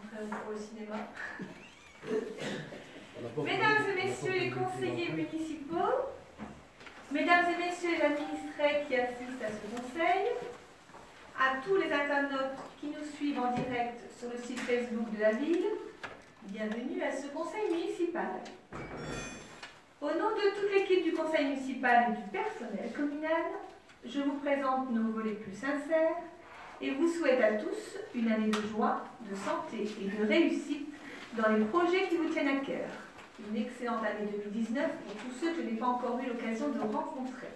très pour le cinéma. Mesdames et messieurs les conseillers municipaux, mesdames et messieurs les administrés qui assistent à ce conseil, à tous les internautes qui nous suivent en direct sur le site Facebook de la ville, bienvenue à ce conseil municipal. Au nom de toute l'équipe du conseil municipal et du personnel communal, je vous présente nos vœux les plus sincères et vous souhaite à tous une année de joie, de santé et de réussite dans les projets qui vous tiennent à cœur. Une excellente année 2019 pour tous ceux que je n'ai pas encore eu l'occasion de rencontrer.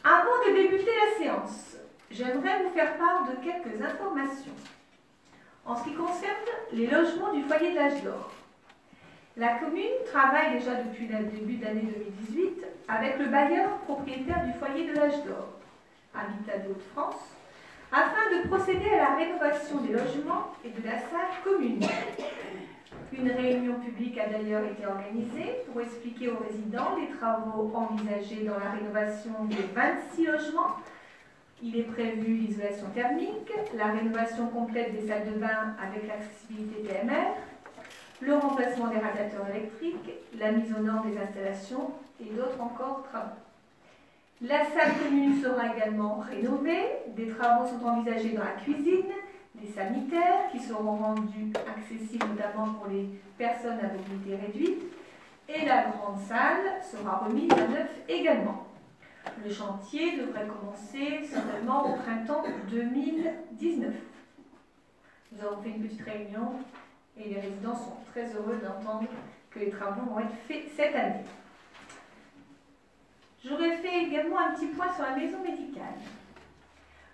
Avant de débuter la séance, j'aimerais vous faire part de quelques informations. En ce qui concerne les logements du foyer de l'âge d'or, la commune travaille déjà depuis le début de l'année 2018 avec le bailleur propriétaire du foyer de l'âge d'or, Habitat de Hauts-de-France, afin de procéder à la rénovation des logements et de la salle commune. Une réunion publique a d'ailleurs été organisée pour expliquer aux résidents les travaux envisagés dans la rénovation des 26 logements. Il est prévu l'isolation thermique, la rénovation complète des salles de bain avec l'accessibilité PMR, le remplacement des radiateurs électriques, la mise aux normes des installations et d'autres encore travaux. La salle commune sera également rénovée, des travaux sont envisagés dans la cuisine, des sanitaires qui seront rendus accessibles notamment pour les personnes à mobilité réduite, et la grande salle sera remise à neuf également. Le chantier devrait commencer certainement au printemps 2019. Nous avons fait une petite réunion et les résidents sont très heureux d'entendre que les travaux vont être faits cette année. J'aurais fait également un petit point sur la maison médicale.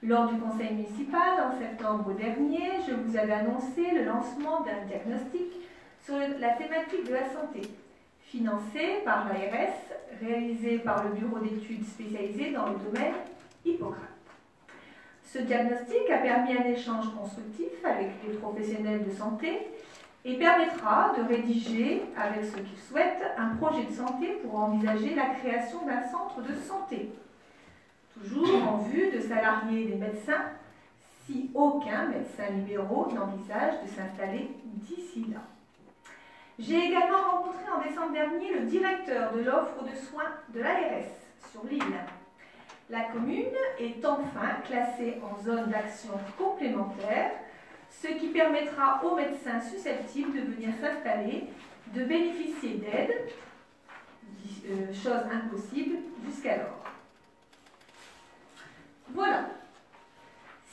Lors du conseil municipal, en septembre dernier, je vous avais annoncé le lancement d'un diagnostic sur la thématique de la santé, financé par l'ARS, réalisé par le bureau d'études spécialisé dans le domaine Hippocrate. Ce diagnostic a permis un échange constructif avec les professionnels de santé et permettra de rédiger, avec ceux qui le souhaitent, un projet de santé pour envisager la création d'un centre de santé. Toujours en vue de salarier des médecins, si aucun médecin libéraux n'envisage de s'installer d'ici là. J'ai également rencontré en décembre dernier le directeur de l'offre de soins de l'ARS sur l'île. La commune est enfin classée en zone d'action complémentaire, ce qui permettra aux médecins susceptibles de venir s'installer, de bénéficier d'aides, chose impossible jusqu'alors. Voilà.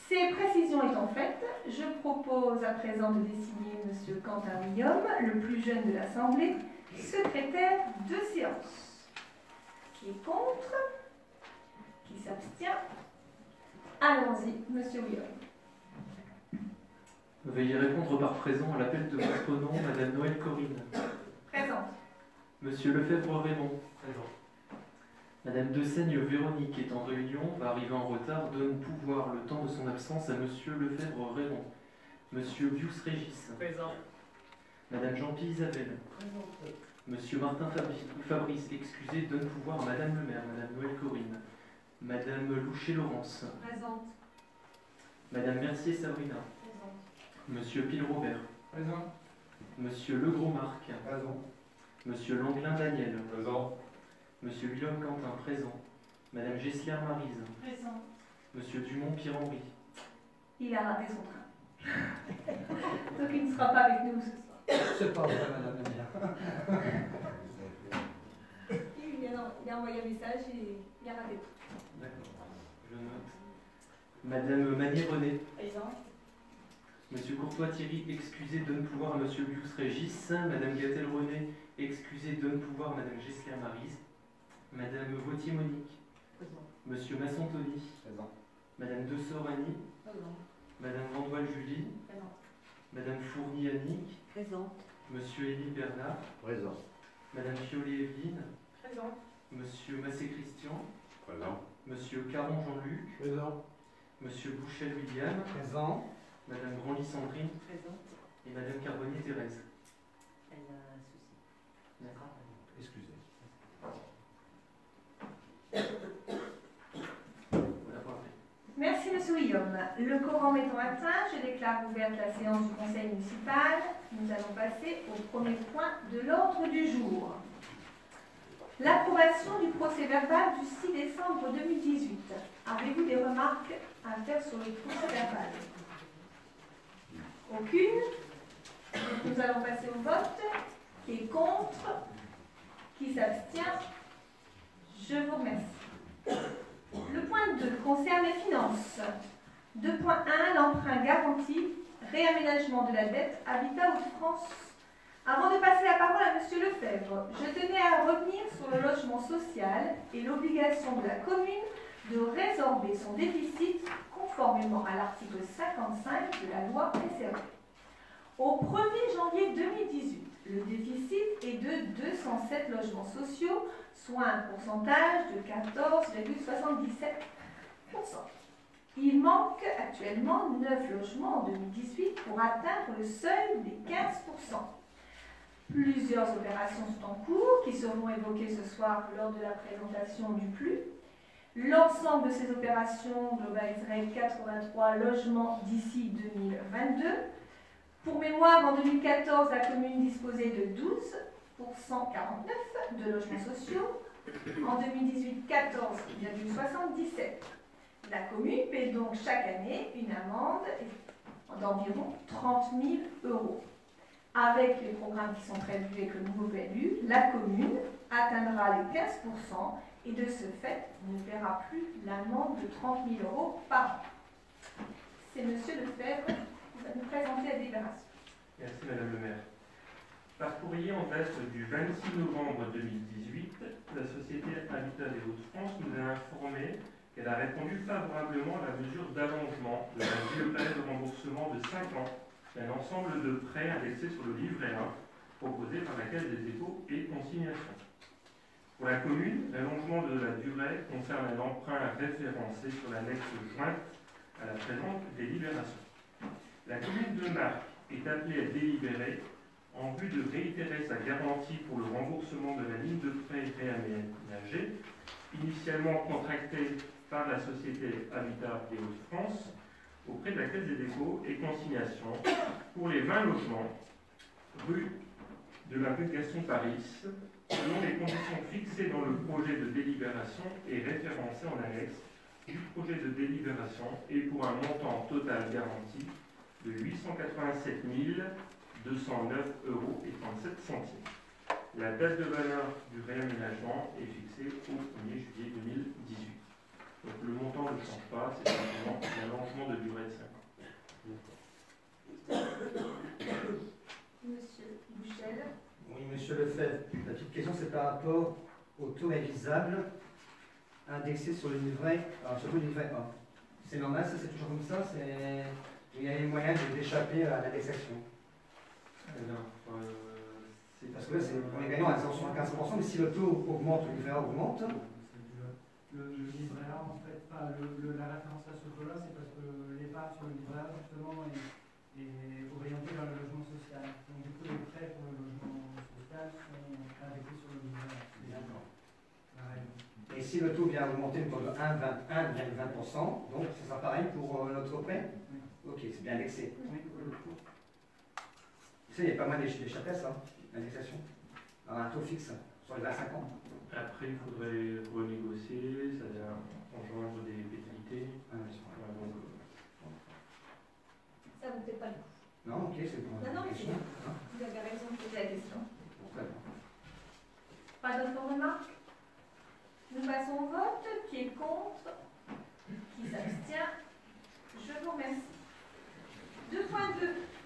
Ces précisions étant faites, je propose à présent de désigner M. Quentin Guillaume, le plus jeune de l'Assemblée, secrétaire de séance. Qui est contre? Qui s'abstient? Allons-y, M. Guillaume. Veuillez répondre par présent à l'appel de votre nom, Madame Noël Corinne. Présente. Monsieur Lefebvre Raymond. Présent. Madame De Seigne Véronique est en réunion, va arriver en retard, donne pouvoir le temps de son absence à Monsieur Lefebvre Raymond. Monsieur Bius Régis. Présent. Madame Jean-Pierre Isabelle. Présente. Monsieur Martin Fabrice, excusez, donne pouvoir à Madame le maire, Madame Noël Corinne. Madame Loucher-Laurence. Présente. Madame Mercier Sabrina. Présente. Monsieur Pile Robert. Présent. Monsieur Legros Marc. Présent. Monsieur Langlin Daniel. Présent. Monsieur Guillaume Quentin, présent. Madame Gessler Maryse. Présente. Monsieur Dumont Pierre-Henri. Il a raté son train. Donc il ne sera pas avec nous ce soir. C'est pas vrai, madame la maire. Il a envoyé un message et il a raté. D'accord, je note. Madame Manier-René. Présente. Monsieur Courtois Thierry, excusez, donne pouvoir à Monsieur Bius Régis. Madame Gatel-René, excusez, donne pouvoir à Madame Gessler Maryse. Madame Vautier Monique. Présent. Monsieur Masson Tony. Présent. Madame De Sorani. Présent. Madame Vandoil Julie. Présent. Madame Fournier Annick. Présente. Monsieur Émile Bernard. Présent. Madame Fiollet Evelyne. Présente. Monsieur Massé Christian. Présent. Monsieur Caron Jean-Luc. Présent. Monsieur Bouchel William. Présent. Madame Branly Sandrine. Présente. Et Madame Carbonnier Thérèse. Elle a un souci. D'accord. Excusez. Voilà pour la paix. Merci, M. Souillaume. Le quorum étant atteint, je déclare ouverte la séance du conseil municipal. Nous allons passer au premier point de l'ordre du jour. L'approbation du procès-verbal du 6 décembre 2018. Avez-vous des remarques à faire sur le procès-verbal? Aucune. Donc nous allons passer au vote. Qui est contre? Qui s'abstient? Je vous remercie. Le point 2 concerne les finances. 2.1 l'emprunt garanti, réaménagement de la dette, Habitat Hauts-de-France. Avant de passer la parole à M. Lefebvre, je tenais à revenir sur le logement social et l'obligation de la commune de résorber son déficit conformément à l'article 55 de la loi SRU. Au 1er janvier 2018, le déficit est de 207 logements sociaux, soit un pourcentage de 14,77%. Il manque actuellement 9 logements en 2018 pour atteindre le seuil des 15%. Plusieurs opérations sont en cours qui seront évoquées ce soir lors de la présentation du PLU. L'ensemble de ces opérations globaliserait 83 logements d'ici 2022. Pour mémoire, en 2014, la commune disposait de 12 pour 149 de logements sociaux. En 2018, 14,77. La commune paie donc chaque année une amende d'environ 30 000 €. Avec les programmes qui sont prévus avec le nouveau PLU, la commune atteindra les 15% et de ce fait ne paiera plus l'amende de 30 000 € par an. C'est M. Lefebvre qui va nous présenter la délibération. Merci Madame le maire. Par courrier en date du 26 novembre 2018, la société Habitat des Hauts-de-France nous a informé qu'elle a répondu favorablement à la mesure d'allongement de la durée de remboursement de 5 ans d'un ensemble de prêts indexés sur le livret A proposé par la Caisse des dépôts et consignations. Pour la commune, l'allongement de la durée concerne un emprunt référencé sur l'annexe jointe à la présente délibération. La commune de Marcq est appelée à délibérer en vue de réitérer sa garantie pour le remboursement de la ligne de prêt réaménagée, initialement contractée par la société Habitat des Hauts-de-France auprès de la Caisse des dépôts et consignations pour les 20 logements rue de la rue Gaston Paris, selon les conditions fixées dans le projet de délibération et référencées en annexe du projet de délibération et pour un montant total garanti de 887 209 € et 37 centimes. La date de valeur du réaménagement est fixée au 1er juillet 2018. Donc le montant ne change pas, c'est simplement un allongement de durée de 5 ans. Monsieur Bouchel. Oui, Monsieur Lefebvre, la petite question c'est par rapport au taux révisable indexé sur le livret, sur le livret A. C'est normal, ça c'est toujours comme ça, il y a les moyens d'échapper à l'indexation. Parce que là, on est gagnant à 175%, mais si le taux augmente, le livret A augmente. Le livret A, en fait, la référence à ce taux-là, c'est parce que l'épargne sur le livret A, justement, est orientée vers le logement social. Donc, du coup, les prêts pour le logement social sont indexés sur le livret A. D'accord. Et si le taux vient augmenter de 1,20%, donc ça sera pareil pour notre prêt? Oui. Ok, c'est bien indexé. Oui. Tu sais, il y a pas mal d'échapper à ça, l'indexation. Un taux fixe sur les 25 ans. Après, il faudrait renégocier, ça vient enjoindre des pénalités. Ça vous fait pas le coup. Non, ok, c'est bon. Non, mais c'est bien. Vous avez raison de poser la question. Très bien. Pas d'autres remarques? Nous passons au vote. Qui est contre? Qui s'abstient? Je vous remercie. 2.2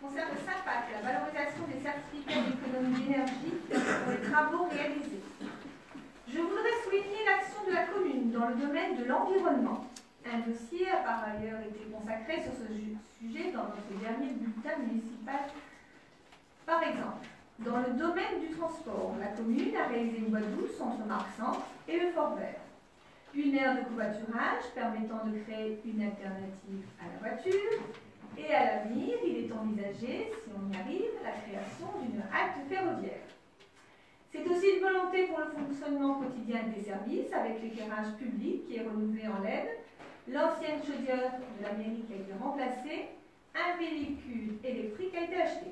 concerne le SAPAC, la valorisation des certificats d'économie d'énergie pour les travaux réalisés. Je voudrais souligner l'action de la commune dans le domaine de l'environnement. Un dossier a par ailleurs été consacré sur ce sujet dans notre dernier bulletin municipal. Par exemple, dans le domaine du transport, la commune a réalisé une voie douce entre Marc-Centre et le Fort Vert. Une aire de covoiturage permettant de créer une alternative à la voiture. Et à l'avenir, il est envisagé, si on y arrive, la création d'une halte ferroviaire. C'est aussi une volonté pour le fonctionnement quotidien des services avec l'éclairage public qui est renouvelé en LED l'ancienne chaudière de la mairie qui a été remplacée, un véhicule électrique a été acheté.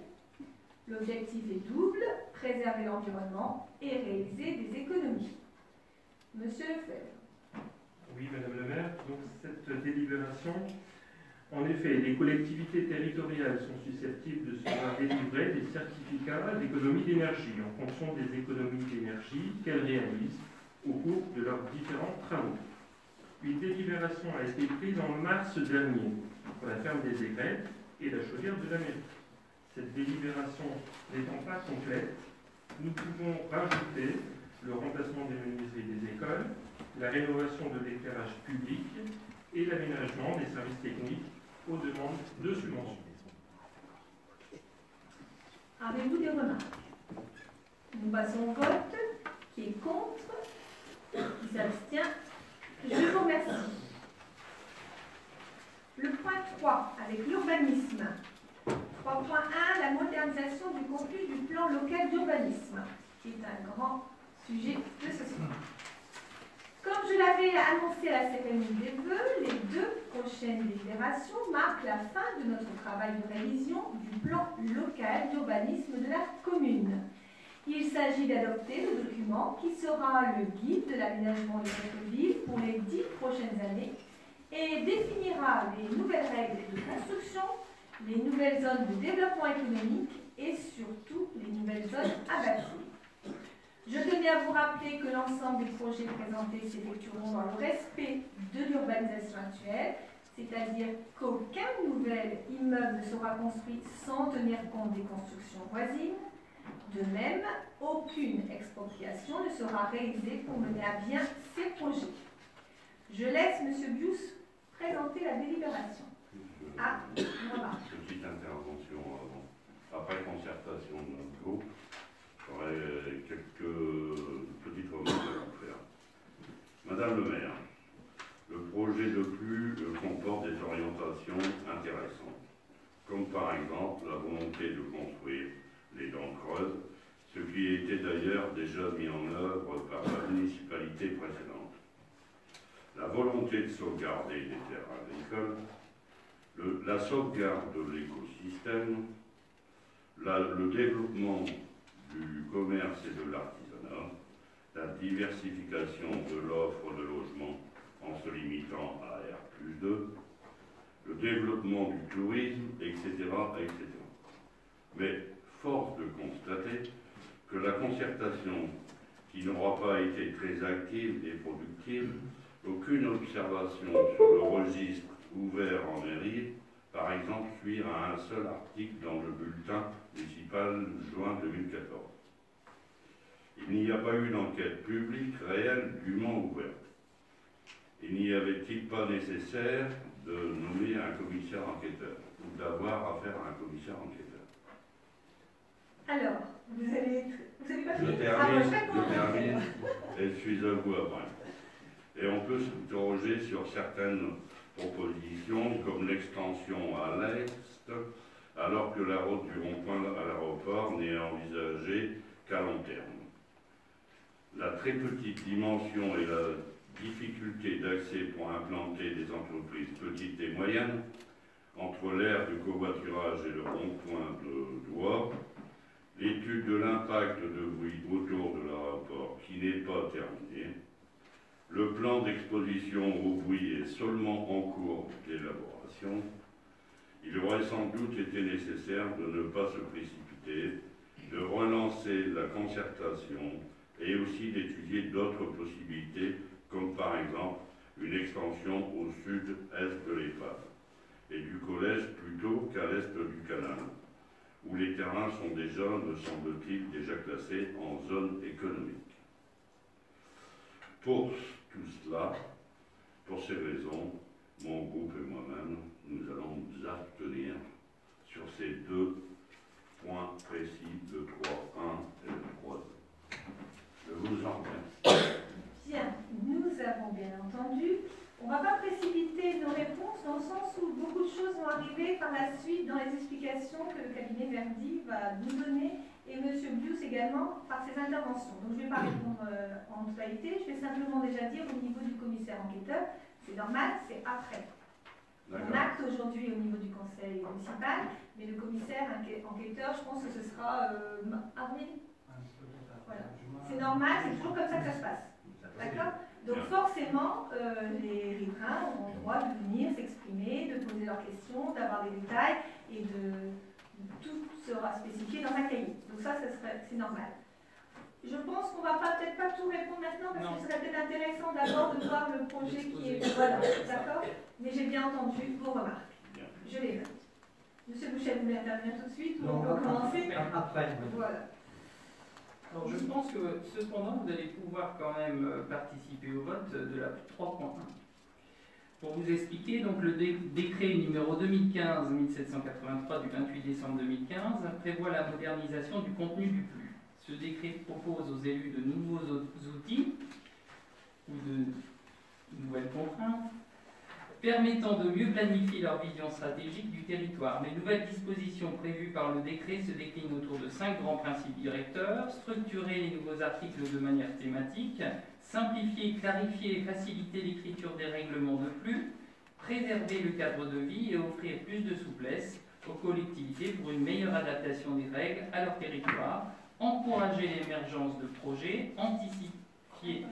L'objectif est double, préserver l'environnement et réaliser des économies. Monsieur Lefebvre. Oui, Madame le maire, donc cette délibération, en effet, les collectivités territoriales sont susceptibles de se voir délivrer des certificats d'économie d'énergie en fonction des économies d'énergie qu'elles réalisent au cours de leurs différents travaux. Une délibération a été prise en mars dernier pour la ferme des Aigrettes et la chaudière de la mairie. Cette délibération n'étant pas complète, nous pouvons rajouter le remplacement des menuiseries des écoles, la rénovation de l'éclairage public et l'aménagement des services techniques aux demandes de subventions. Avez-vous des remarques? Nous passons au vote. Qui est contre? Qui s'abstient? Je vous remercie. Le point 3, avec l'urbanisme. 3.1, la modernisation du contenu du plan local d'urbanisme, qui est un grand sujet de ce soir. Comme je l'avais annoncé à la cérémonie des vœux, les 2 prochaines délibérations marquent la fin de notre travail de révision du plan local d'urbanisme de la commune. Il s'agit d'adopter le document qui sera le guide de l'aménagement de notre ville pour les 10 prochaines années et définira les nouvelles règles de construction, les nouvelles zones de développement économique et surtout les nouvelles zones à bâtir. Je tenais à vous rappeler que l'ensemble des projets présentés s'effectueront dans le respect de l'urbanisation actuelle, c'est-à-dire qu'aucun nouvel immeuble ne sera construit sans tenir compte des constructions voisines. De même, aucune expropriation ne sera réalisée pour mener à bien ces projets. Je laisse M. Bius présenter la délibération. Ah, une remarque. Petite intervention avant. Après concertation de notre groupe, j'aurais quelques petites remarques à vous faire. Madame le maire, le projet de plus comporte des orientations intéressantes, comme par exemple la volonté de construire les dents creuses, ce qui était d'ailleurs déjà mis en œuvre par la municipalité précédente. La volonté de sauvegarder les terres agricoles, la sauvegarde de l'écosystème, le développement du commerce et de l'artisanat, la diversification de l'offre de logement en se limitant à R+2, le développement du tourisme, etc., etc. Mais force de constater que la concertation, qui n'aura pas été très active et productive, aucune observation sur le registre ouvert en mairie, par exemple, suit à un seul article dans le bulletin municipal juin 2014. Il n'y a pas eu d'enquête publique réelle dûment ouverte. Il n'y avait-il pas nécessaire de nommer un commissaire enquêteur ou d'avoir affaire à un commissaire enquêteur? Alors, vous avez pas fini? Je termine, et je suis à vous après. Et on peut s'interroger sur certaines propositions, comme l'extension à l'est, alors que la route du rond-point à l'aéroport n'est envisagée qu'à long terme. La très petite dimension et la difficulté d'accès pour implanter des entreprises petites et moyennes entre l'aire de covoiturage et le rond-point de Douai, l'étude de l'impact de bruit autour de l'aéroport qui n'est pas terminée, le plan d'exposition au bruit est seulement en cours d'élaboration, il aurait sans doute été nécessaire de ne pas se précipiter, de relancer la concertation et aussi d'étudier d'autres possibilités, comme par exemple une extension au sud-est de l'EHPAD et du collège plutôt qu'à l'est du canal, où les terrains sont déjà, me semble-t-il, déjà classés en zone économique. Pour tout cela, pour ces raisons, mon groupe et moi-même, nous allons nous abstenir sur ces 2 points précis, le 3.1 et le 3.2. Je vous en remercie. Bien, nous avons bien entendu. On ne va pas précipiter nos réponses dans le sens où beaucoup de choses vont arriver par la suite dans les explications que le cabinet Verdi va nous donner et M. Bius également par ses interventions. Donc je ne vais pas répondre en totalité, je vais simplement déjà dire au niveau du commissaire enquêteur, C'est normal, c'est après. On D'accord. acte aujourd'hui au niveau du conseil municipal, mais le commissaire enquêteur, je pense que ce sera avril. Voilà. C'est normal, c'est toujours comme ça que ça se passe. D'accord? Donc forcément, les riverains auront le droit de venir s'exprimer, de poser leurs questions, d'avoir des détails, et tout sera spécifié dans un cahier. Donc ça c'est normal. Je pense qu'on ne va peut-être pas tout répondre maintenant, parce que ce serait peut-être intéressant d'abord de voir le projet qui est... Voilà, d'accord? Mais j'ai bien entendu vos remarques. Je les note. Monsieur Boucher, vous voulez intervenir tout de suite ou on peut commencer? Après. Voilà. Alors je pense que cependant vous allez pouvoir quand même participer au vote de la 3.1. Pour vous expliquer, donc le décret numéro 2015-1783 du 28 décembre 2015 prévoit la modernisation du contenu du PLU. Ce décret propose aux élus de nouveaux outils ou de nouvelles contraintes permettant de mieux planifier leur vision stratégique du territoire. Les nouvelles dispositions prévues par le décret se déclinent autour de 5 grands principes directeurs: structurer les nouveaux articles de manière thématique, simplifier, clarifier et faciliter l'écriture des règlements de PLU, préserver le cadre de vie et offrir plus de souplesse aux collectivités pour une meilleure adaptation des règles à leur territoire, encourager l'émergence de projets, anticiper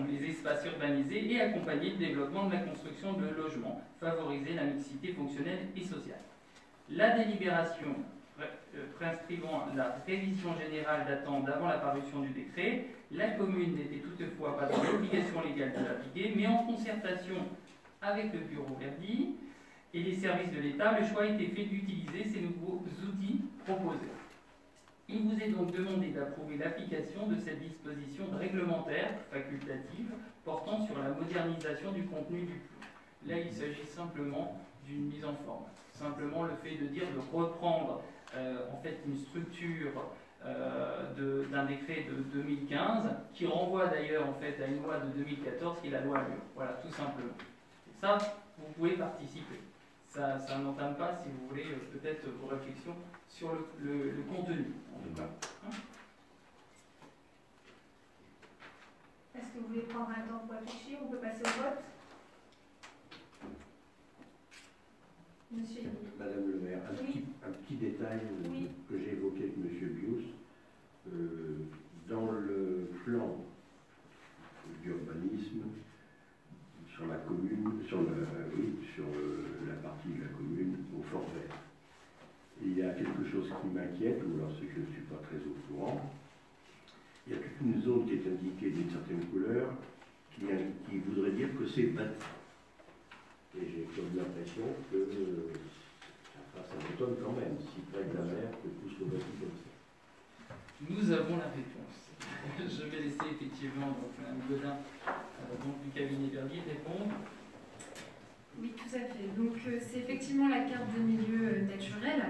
les espaces urbanisés et accompagner le développement de la construction de logements, favoriser la mixité fonctionnelle et sociale. La délibération prescrivant la révision générale datant d'avant la parution du décret, la commune n'était toutefois pas dans l'obligation légale de l'appliquer, mais en concertation avec le bureau Verdi et les services de l'État, le choix a été fait d'utiliser ces nouveaux outils proposés. Il vous est donc demandé d'approuver l'application de cette disposition réglementaire facultative portant sur la modernisation du contenu du PLU. Là, il s'agit simplement d'une mise en forme. Simplement le fait de dire de reprendre en fait une structure d'un décret de 2015 qui renvoie d'ailleurs en fait à une loi de 2014 qui est la loi Allure. Voilà, tout simplement. Et ça, vous pouvez participer. Ça n'entame pas, si vous voulez, peut-être vos réflexions sur le contenu, en tout cas. Est-ce que vous voulez prendre un temps pour réfléchir? On peut passer au vote. Monsieur. Madame le maire, un petit détail que j'ai évoqué avec M. Bius. Dans le plan d'urbanisme, sur la commune, sur la partie de la commune au fort vert, il y a quelque chose qui m'inquiète, ou alors c'est que je ne suis pas très au courant. Il y a toute une zone qui est indiquée d'une certaine couleur qui voudrait dire que c'est bâti. Et j'ai comme l'impression que ça m'étonne quand même, si près de la mer, que tout soit bâti comme ça. Nous avons la réponse. Je vais laisser effectivement Mme Godin du cabinet Verdi répondre. Oui, tout à fait. Donc c'est effectivement la carte de milieu naturel.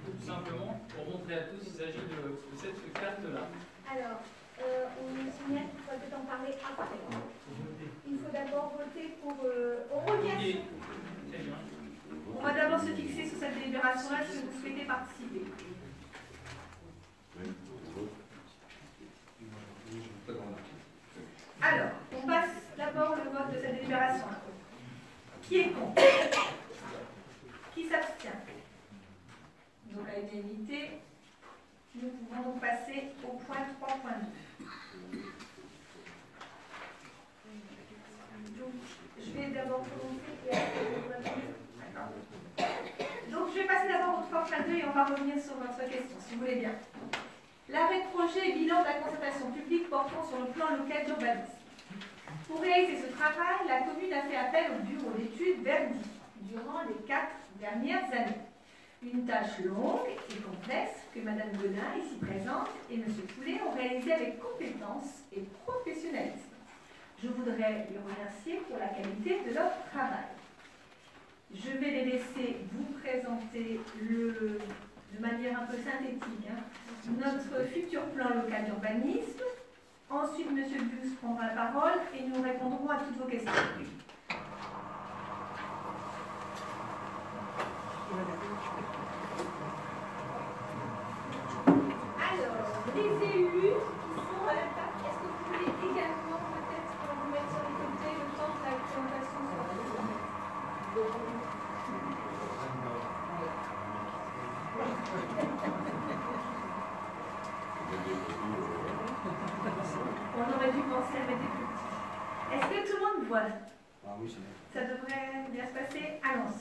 Tout simplement, pour montrer à tous, il s'agit de cette carte-là. Alors, on nous signale qu'il faut peut-être en parler après. Il faut d'abord voter pour... on revient. Très bien. On va d'abord se fixer sur cette délibération-là si vous souhaitez participer. Alors, on passe d'abord le vote de cette délibération. Qui est contre? Qui s'abstient? Donc à unanimité, nous pouvons donc passer au point 3.2. Donc, je vais d'abord commencer et après donc je vais passer d'abord au 3.2 et on va revenir sur votre question, si vous voulez bien. L'arrêt de projet et bilan de la concertation publique portant sur le plan local d'urbanisme. Pour réaliser ce travail, la commune a fait appel au bureau d'études Verdi durant les 4 dernières années. Une tâche longue et complexe que Mme Godin, ici présente, et M. Poulet ont réalisé avec compétence et professionnalisme. Je voudrais les remercier pour la qualité de leur travail. Je vais les laisser vous présenter de manière un peu synthétique notre futur plan local d'urbanisme. Ensuite, M. Bius prendra la parole et nous répondrons à toutes vos questions. Alors, les élus qui sont à la table, est-ce que vous voulez également peut-être vous mettre sur les côtés le temps de la présentation? On aurait dû penser à mettre des plus petits. Est-ce que tout le monde voit? Ah oui, c'est bien. Ça devrait bien se passer. Allons.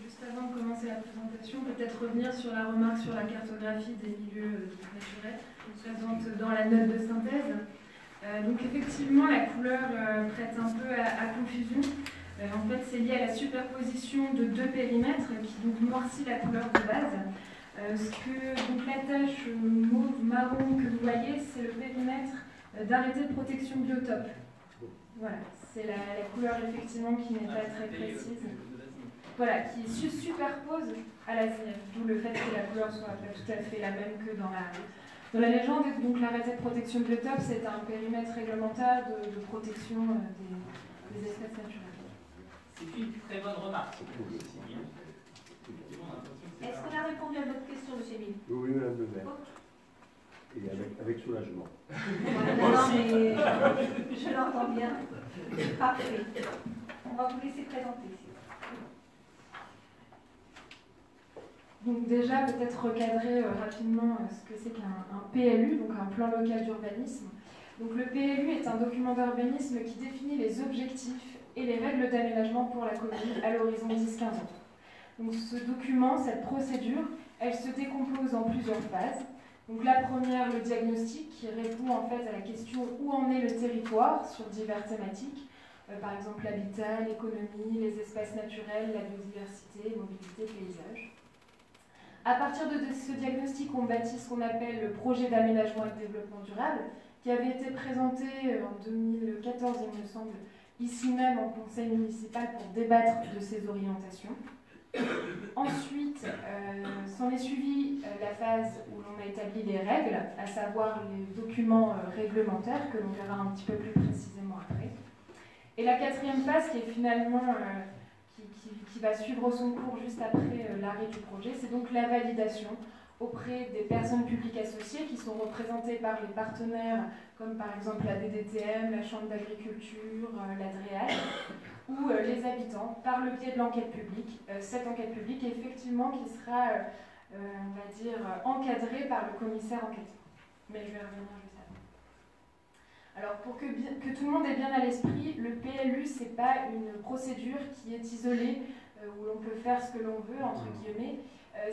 Juste avant de commencer la présentation, peut-être revenir sur la remarque sur la cartographie des milieux naturels, présente dans la note de synthèse. Donc effectivement, la couleur prête un peu à confusion. En fait, c'est lié à la superposition de deux périmètres qui donc noircit la couleur de base. Donc la tache mauve-marron que vous voyez, c'est le périmètre d'arrêté de protection biotope. Voilà, c'est la couleur effectivement qui n'est pas très précise. Voilà, qui se superpose à la ZIF, d'où le fait que la couleur soit pas tout à fait la même que dans la légende. Donc l'arrêté de protection biotope, c'est un périmètre réglementaire de protection des espèces naturelles. C'est une très bonne remarque. Est-ce qu'on a répondu à votre question, M. Mille? Oui, Madame le maire. Et avec soulagement. Non, mais je l'entends bien. Parfait. On va vous laisser présenter. Donc déjà, peut-être recadrer rapidement ce que c'est qu'un PLU, donc un plan local d'urbanisme. Donc le PLU est un document d'urbanisme qui définit les objectifs et les règles d'aménagement pour la commune à l'horizon 10-15 ans. Donc ce document, cette procédure, elle se décompose en plusieurs phases. Donc la première, le diagnostic, qui répond en fait à la question où en est le territoire sur diverses thématiques, par exemple l'habitat, l'économie, les espaces naturels, la biodiversité, mobilité, paysage. À partir de ce diagnostic, on bâtit ce qu'on appelle le projet d'aménagement et de développement durable, qui avait été présenté en 2014, il me semble, ici même en conseil municipal pour débattre de ces orientations. Ensuite, s'en est suivi la phase où l'on a établi les règles, à savoir les documents réglementaires, que l'on verra un petit peu plus précisément après. Et la quatrième phase, qui est finalement qui va suivre son cours juste après l'arrêt du projet, c'est donc la validation auprès des personnes publiques associées qui sont représentées par les partenaires comme par exemple la DDTM, la Chambre d'agriculture, la DREAL, ou les habitants par le biais de l'enquête publique. Cette enquête publique, effectivement, qui sera, on va dire, encadrée par le commissaire enquêteur. Mais je vais revenir juste après. Alors, pour que tout le monde ait bien à l'esprit, le PLU, ce n'est pas une procédure qui est isolée, où l'on peut faire ce que l'on veut, entre guillemets.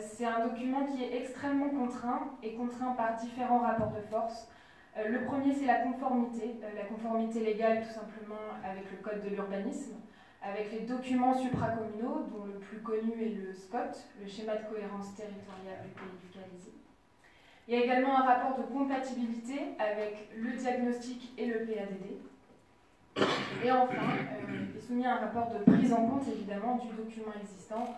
C'est un document qui est extrêmement contraint, et contraint par différents rapports de force. Le premier, c'est la conformité légale tout simplement avec le code de l'urbanisme, avec les documents supracommunaux, dont le plus connu est le SCOT, le schéma de cohérence territoriale du pays du Calaisis. Il y a également un rapport de compatibilité avec le diagnostic et le PADD. Et enfin, il est soumis à un rapport de prise en compte évidemment du document existant,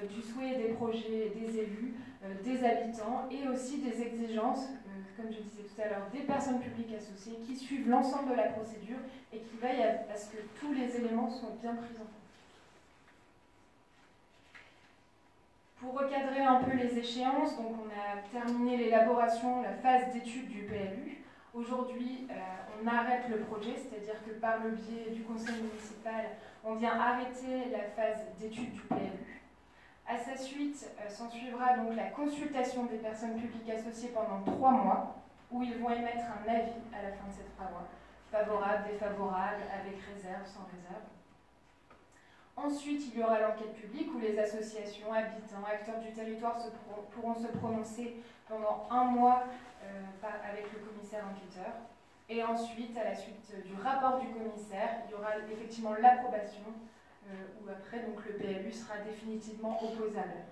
du souhait des projets, des élus, des habitants et aussi des exigences, comme je disais tout à l'heure, des personnes publiques associées qui suivent l'ensemble de la procédure et qui veillent à ce que tous les éléments soient bien pris en compte. Pour recadrer un peu les échéances, donc on a terminé l'élaboration, la phase d'étude du PLU. Aujourd'hui, on arrête le projet, c'est-à-dire que par le biais du conseil municipal, on vient arrêter la phase d'étude du PLU. À sa suite, s'ensuivra donc la consultation des personnes publiques associées pendant 3 mois, où ils vont émettre un avis à la fin de ces 3 mois, favorable, défavorable, avec réserve, sans réserve. Ensuite, il y aura l'enquête publique où les associations, habitants, acteurs du territoire pourront se prononcer pendant 1 mois avec le commissaire enquêteur. Et ensuite, à la suite du rapport du commissaire, il y aura effectivement l'approbation où après donc, le PLU sera définitivement opposable.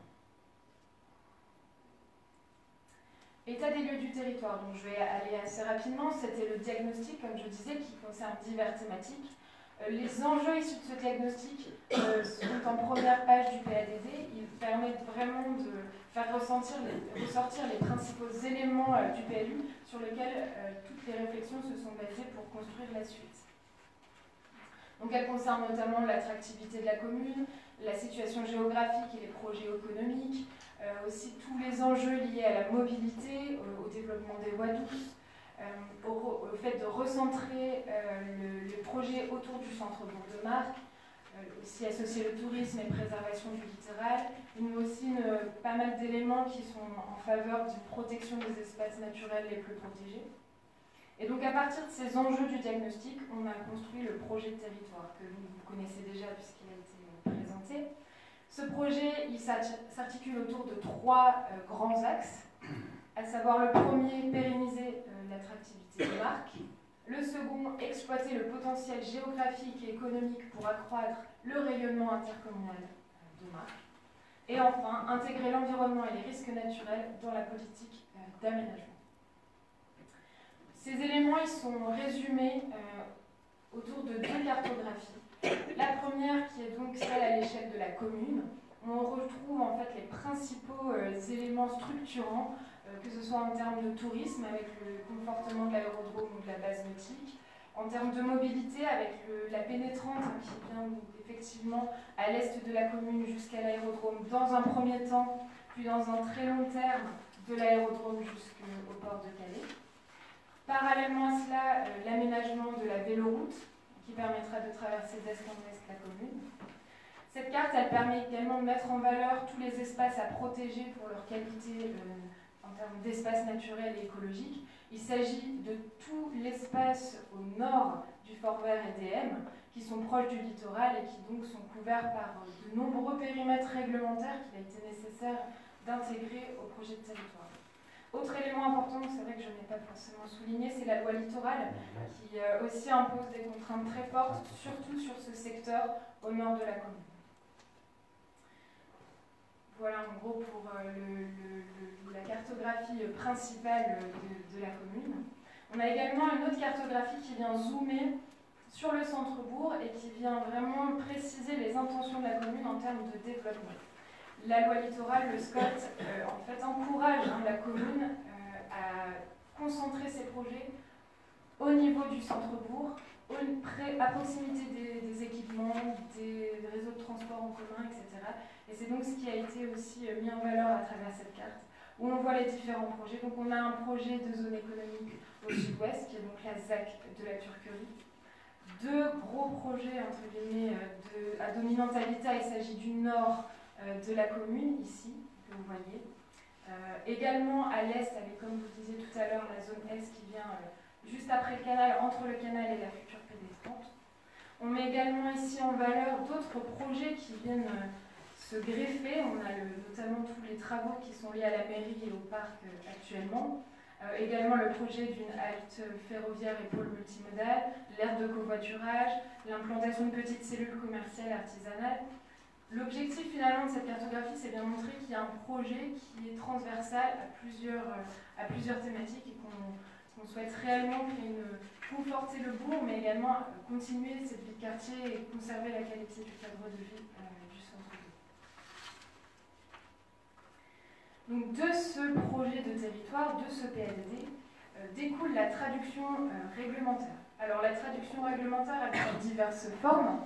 État des lieux du territoire, donc je vais aller assez rapidement. C'était le diagnostic, comme je disais, qui concerne diverses thématiques. Les enjeux issus de ce diagnostic sont en première page du PADD. Ils permettent vraiment de faire ressortir les principaux éléments du PLU sur lesquels toutes les réflexions se sont basées pour construire la suite. Donc elles concernent notamment l'attractivité de la commune, la situation géographique et les projets économiques, aussi tous les enjeux liés à la mobilité, au développement des voies douces, au fait de recentrer le projet autour du centre-bourg de Marcq, aussi associer le tourisme et préservation du littoral, mais aussi pas mal d'éléments qui sont en faveur d'une protection des espaces naturels les plus protégés. Et donc à partir de ces enjeux du diagnostic, on a construit le projet de territoire que vous connaissez déjà puisqu'il a été présenté. Ce projet, il s'articule autour de 3 grands axes, à savoir le premier, pérenniser l'attractivité des marques, le second, exploiter le potentiel géographique et économique pour accroître le rayonnement intercommunal de marques, et enfin, intégrer l'environnement et les risques naturels dans la politique d'aménagement. Ces éléments ils sont résumés autour de 2 cartographies. La première qui est donc celle à l'échelle de la commune. On retrouve en fait les principaux éléments structurants, que ce soit en termes de tourisme avec le confortement de l'aérodrome ou de la base nautique, en termes de mobilité avec la pénétrante qui vient donc, effectivement à l'est de la commune jusqu'à l'aérodrome dans un premier temps, puis dans un très long terme de l'aérodrome jusqu'au port de Calais. Parallèlement à cela, l'aménagement de la véloroute qui permettra de traverser d'est en ouest la commune. Cette carte, elle permet également de mettre en valeur tous les espaces à protéger pour leur qualité en termes d'espace naturel et écologique. Il s'agit de tout l'espace au nord du Fort Vert et des M, qui sont proches du littoral et qui donc sont couverts par de nombreux périmètres réglementaires qu'il a été nécessaire d'intégrer au projet de territoire. Autre élément important, c'est vrai que je n'ai pas forcément souligné, c'est la loi littorale qui aussi impose des contraintes très fortes, surtout sur ce secteur au nord de la commune. Voilà en gros pour la cartographie principale de la commune. On a également une autre cartographie qui vient zoomer sur le centre-bourg et qui vient vraiment préciser les intentions de la commune en termes de développement. La loi littorale, le SCOT, en fait, encourage la commune à concentrer ses projets au niveau du centre-bourg, à proximité des équipements, des réseaux de transport en commun, etc. Et c'est donc ce qui a été aussi mis en valeur à travers cette carte, où on voit les différents projets. Donc on a un projet de zone économique au sud-ouest, qui est donc la ZAC de la Turquerie. 2 gros projets, entre guillemets, à dominante habitat. Il s'agit du nord de la commune, ici, que vous voyez. Également à l'est, avec, comme vous disiez tout à l'heure, la zone est qui vient juste après le canal, entre le canal et la future pénétrante. On met également ici en valeur d'autres projets qui viennent se greffer. On a notamment tous les travaux qui sont liés à la mairie et au parc actuellement. Également le projet d'une halte ferroviaire et pôle multimodal, l'aire de covoiturage, l'implantation de petites cellules commerciales artisanales. L'objectif finalement de cette cartographie, c'est bien montrer qu'il y a un projet qui est transversal à plusieurs thématiques et qu'on souhaite réellement conforter le bourg, mais également continuer cette vie de quartier et conserver la qualité du cadre de vie du centre-ville. Donc de ce projet de territoire, de ce PLD, découle la traduction réglementaire. Alors la traduction réglementaire, elle prend diverses formes.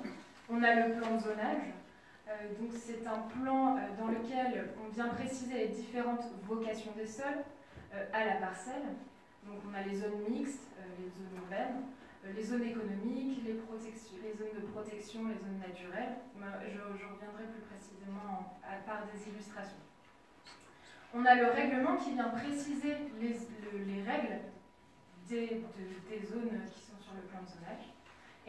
On a le plan de zonage. Donc c'est un plan dans lequel on vient préciser les différentes vocations des sols à la parcelle. Donc on a les zones mixtes, les zones urbaines, les zones économiques, les zones de protection, les zones naturelles. Je reviendrai plus précisément par des illustrations. On a le règlement qui vient préciser les règles des zones qui sont sur le plan de zonage.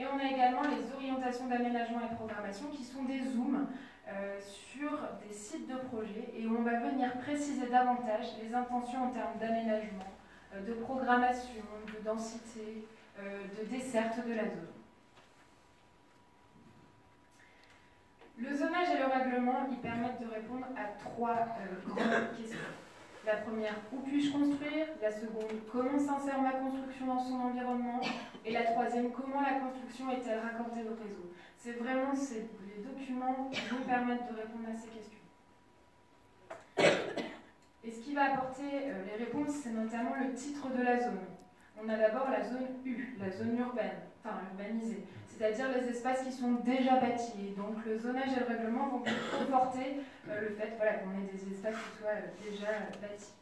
Et on a également les orientations d'aménagement et de programmation qui sont des zooms sur des sites de projet et où on va venir préciser davantage les intentions en termes d'aménagement, de programmation, de densité, de desserte de la zone. Le zonage et le règlement, ils permettent de répondre à 3 grandes questions. La première, où puis-je construire? La seconde, comment s'insère ma construction dans son environnement? Et la troisième, comment la construction est-elle raccordée au réseau? C'est vraiment les documents qui vont permettre de répondre à ces questions. Et ce qui va apporter les réponses, c'est notamment le titre de la zone. On a d'abord la zone U, la zone urbaine, enfin urbanisée, c'est-à-dire les espaces qui sont déjà bâtis. Donc le zonage et le règlement vont conforter le fait qu'on ait des espaces qui soient déjà bâtis.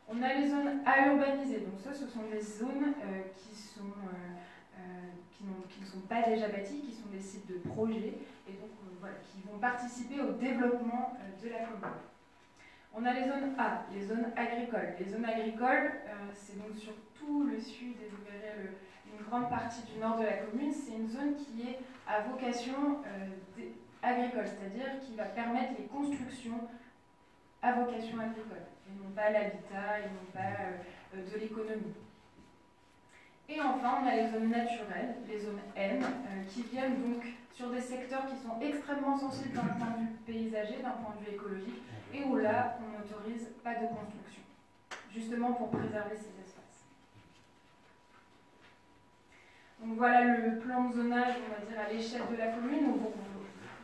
On a les zones à urbaniser, donc ça ce sont les zones qui qui ne sont pas déjà bâtis, qui sont des sites de projet, et donc voilà, qui vont participer au développement de la commune. On a les zones A, les zones agricoles. Les zones agricoles, c'est donc sur tout le sud, et vous verrez une grande partie du nord de la commune. C'est une zone qui est à vocation agricole, c'est-à-dire qui va permettre les constructions à vocation agricole, et non pas l'habitat, et non pas de l'économie. Et enfin, on a les zones naturelles, les zones N, qui viennent donc sur des secteurs qui sont extrêmement sensibles d'un point de vue paysager, d'un point de vue écologique, et où là, on n'autorise pas de construction, justement pour préserver ces espaces. Donc voilà le plan de zonage, on va dire, à l'échelle de la commune, où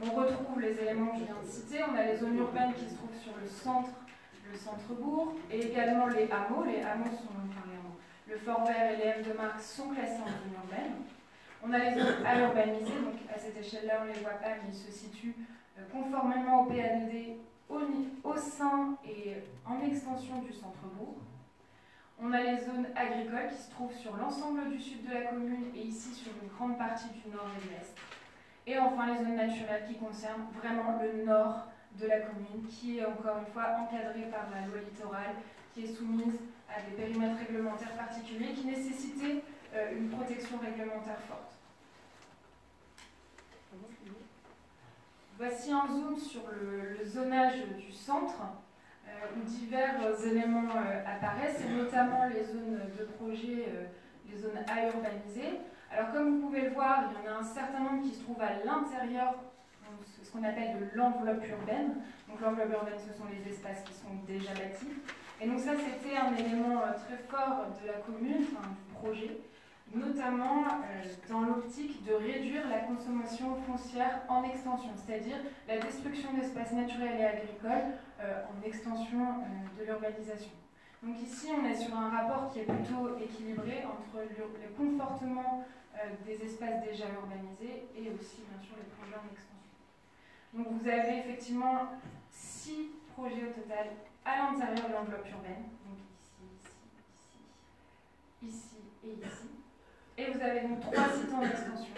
on retrouve les éléments que je viens de citer. On a les zones urbaines qui se trouvent sur le centre-bourg, et également les hameaux. Les hameaux sont, le Fort Vert et les M de Marx sont classés en zone urbaine. On a les zones à urbaniser, donc à cette échelle-là, on ne les voit pas, mais ils se situent conformément au PND au sein et en extension du centre-bourg. On a les zones agricoles qui se trouvent sur l'ensemble du sud de la commune et ici sur une grande partie du nord et de l'est. Et enfin les zones naturelles qui concernent vraiment le nord de la commune, qui est encore une fois encadrée par la loi littorale, qui est soumise à des périmètres réglementaires particuliers qui nécessitaient une protection réglementaire forte. Voici un zoom sur le zonage du centre, où divers éléments apparaissent, et notamment les zones de projet, les zones à urbaniser. Alors comme vous pouvez le voir, il y en a un certain nombre qui se trouvent à l'intérieur, ce qu'on appelle de l'enveloppe urbaine. Donc l'enveloppe urbaine, ce sont les espaces qui sont déjà bâtis. Et donc ça, c'était un élément très fort de la commune, enfin, du projet, notamment dans l'optique de réduire la consommation foncière en extension, c'est-à-dire la destruction d'espaces naturels et agricoles en extension de l'urbanisation. Donc ici, on est sur un rapport qui est plutôt équilibré entre le confortement des espaces déjà urbanisés et aussi, bien sûr, les projets en extension. Donc vous avez effectivement 6 projets au total à l'intérieur de l'enveloppe urbaine, donc ici et ici. Et vous avez donc 3 sites en extension.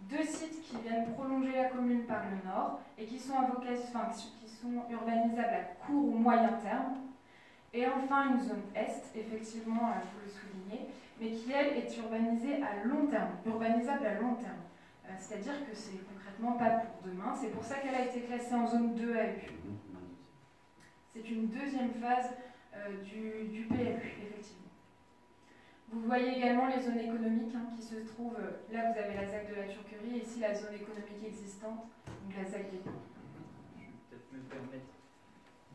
2 sites qui viennent prolonger la commune par le nord et qui sont, qui sont urbanisables à court ou moyen terme. Et enfin une zone est, effectivement, vous le soulignez, mais qui elle est urbanisée à long terme, urbanisable à long terme. C'est-à-dire que c'est concrètement pas pour demain. C'est pour ça qu'elle a été classée en zone 2 AU. C'est une deuxième phase du PLU, effectivement. Vous voyez également les zones économiques qui se trouvent, là vous avez la ZAC de la Turquerie, et ici la zone économique existante, donc la ZAC des Ponts. Je vais peut-être me permettre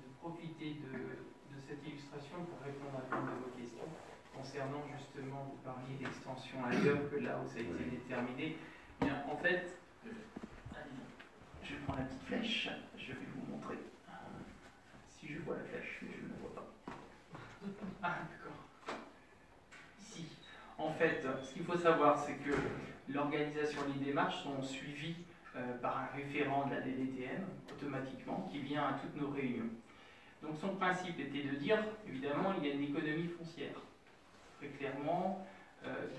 de profiter de cette illustration pour répondre à l'une de vos questions concernant justement, vous parliez d'extension ailleurs que là où ça a été déterminé. Bien, en fait, je prends la petite flèche, je vais vous montrer. Si je vois la flèche, mais je ne la vois pas. Ah, d'accord. Ici. En fait, ce qu'il faut savoir, c'est que l'organisation et les démarches sont suivies par un référent de la DDTM, automatiquement, qui vient à toutes nos réunions. Donc son principe était de dire, évidemment, il y a une économie foncière. Très clairement,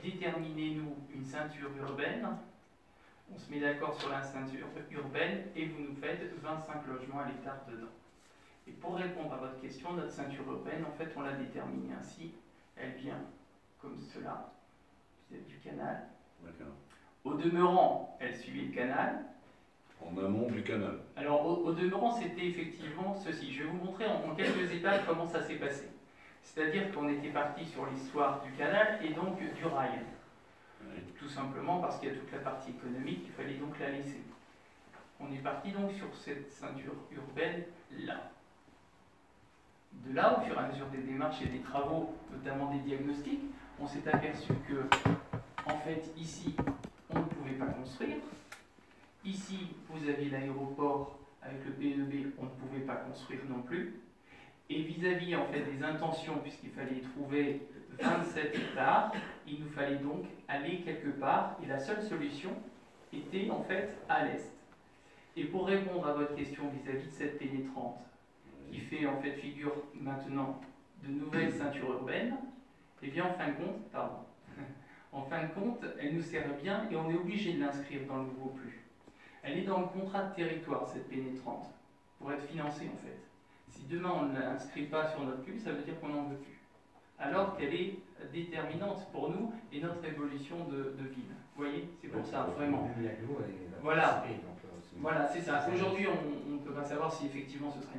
déterminez-nous une ceinture urbaine, on se met d'accord sur la ceinture urbaine et vous nous faites 25 logements à l'hectare dedans. Et pour répondre à votre question, notre ceinture urbaine, en fait, on l'a déterminée ainsi. Elle vient comme cela, vis-à-vis du canal. Au demeurant, elle suivait le canal. En amont du canal. Alors, au demeurant, c'était effectivement ceci. Je vais vous montrer en quelques étapes comment ça s'est passé. C'est-à-dire qu'on était parti sur l'histoire du canal et donc du rail. Oui. Tout simplement parce qu'il y a toute la partie économique, il fallait donc la laisser. On est parti donc sur cette ceinture urbaine là. De là, au fur et à mesure des démarches et des travaux, notamment des diagnostics, on s'est aperçu que, en fait, ici, on ne pouvait pas construire. Ici, vous aviez l'aéroport avec le PEB, on ne pouvait pas construire non plus. Et vis-à-vis en fait des intentions, puisqu'il fallait trouver 27 hectares, il nous fallait donc aller quelque part, et la seule solution était en fait à l'est. Et pour répondre à votre question vis-à-vis de cette pénétrante, qui fait en fait figure maintenant de nouvelles ceintures urbaines, et bien en fin de compte, en fin de compte, elle nous sert bien et on est obligé de l'inscrire dans le nouveau plus. Elle est dans le contrat de territoire, cette pénétrante, pour être financée en fait. Si demain on ne l'inscrit pas sur notre plus, ça veut dire qu'on n'en veut plus. Alors qu'elle est déterminante pour nous et notre évolution de ville. Vous voyez, c'est pour ça, vraiment. Voilà. Voilà, c'est ça. Aujourd'hui, on ne peut pas savoir si effectivement ce sera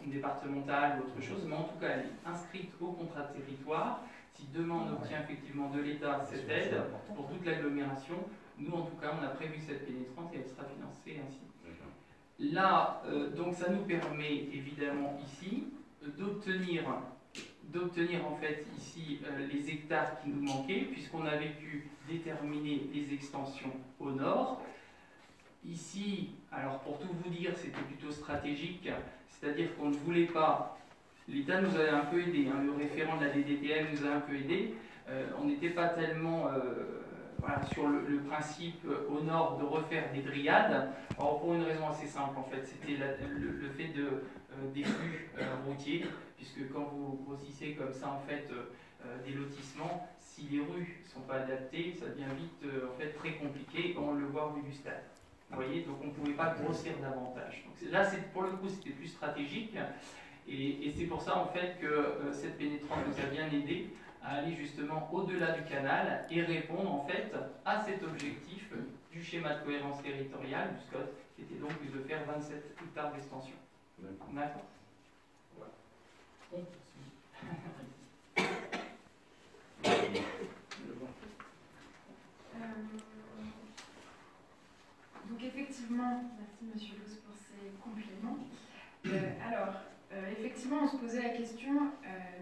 une départementale ou autre chose, mais en tout cas, elle est inscrite au contrat de territoire. Si demain on obtient effectivement de l'État cette aide pour toute l'agglomération, nous en tout cas, on a prévu cette pénétrante et elle sera financée ainsi. Là, donc ça nous permet évidemment ici d'obtenir en fait ici les hectares qui nous manquaient, puisqu'on avait pu déterminer les extensions au nord. Ici, alors pour tout vous dire, c'était plutôt stratégique, c'est-à-dire qu'on ne voulait pas, l'État nous a un peu aidé, hein, le référent de la DDTM nous a un peu aidé, on n'était pas tellement voilà, sur le principe au nord de refaire des dryades, alors pour une raison assez simple en fait, c'était le fait des flux routiers, puisque quand vous grossissez comme ça en fait des lotissements, si les rues ne sont pas adaptées, ça devient vite en fait très compliqué, on le voit rue du Stade. Vous voyez, donc on ne pouvait pas grossir davantage. Donc là, pour le coup, c'était plus stratégique, et c'est pour ça en fait que cette pénétrante nous a bien aidé à aller justement au-delà du canal et répondre en fait à cet objectif du schéma de cohérence territoriale du SCOT, qui était donc de faire 27 hectares d'extension. D'accord. Voilà. On poursuit. Donc effectivement, merci Monsieur Luz pour ces compléments. Effectivement, on se posait la question,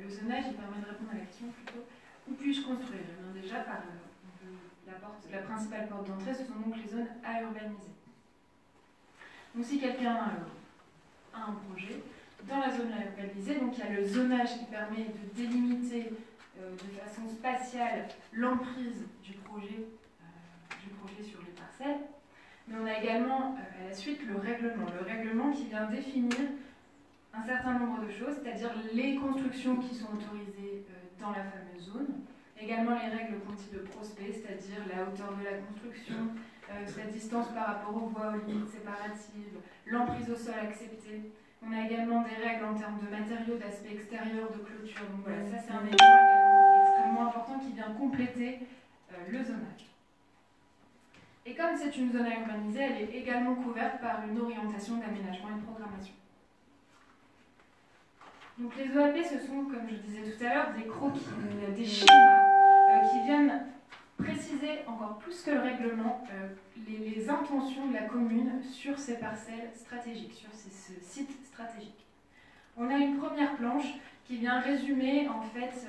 le zonage, il permet de répondre à la question plutôt, où puis-je construire? Eh bien, déjà, par la principale porte d'entrée, ce sont donc les zones à urbaniser. Donc si quelqu'un a un projet, dans la zone à urbaniser, donc il y a le zonage qui permet de délimiter de façon spatiale l'emprise du projet sur les parcelles. Mais on a également à la suite le règlement qui vient définir un certain nombre de choses, c'est-à-dire les constructions qui sont autorisées dans la fameuse zone, également les règles quanti de prospect, c'est-à-dire la hauteur de la construction, sa distance par rapport aux voies, aux limites séparatives, l'emprise au sol acceptée. On a également des règles en termes de matériaux, d'aspect extérieur, de clôture. Donc voilà, ça c'est un élément également extrêmement important qui vient compléter le zonage. Et comme c'est une zone à urbaniser, elle est également couverte par une orientation d'aménagement et de programmation. Donc les OAP, ce sont, comme je disais tout à l'heure, des croquis, des schémas qui viennent préciser encore plus que le règlement les intentions de la commune sur ces parcelles stratégiques, sur ces sites stratégiques. On a une première planche qui vient résumer en fait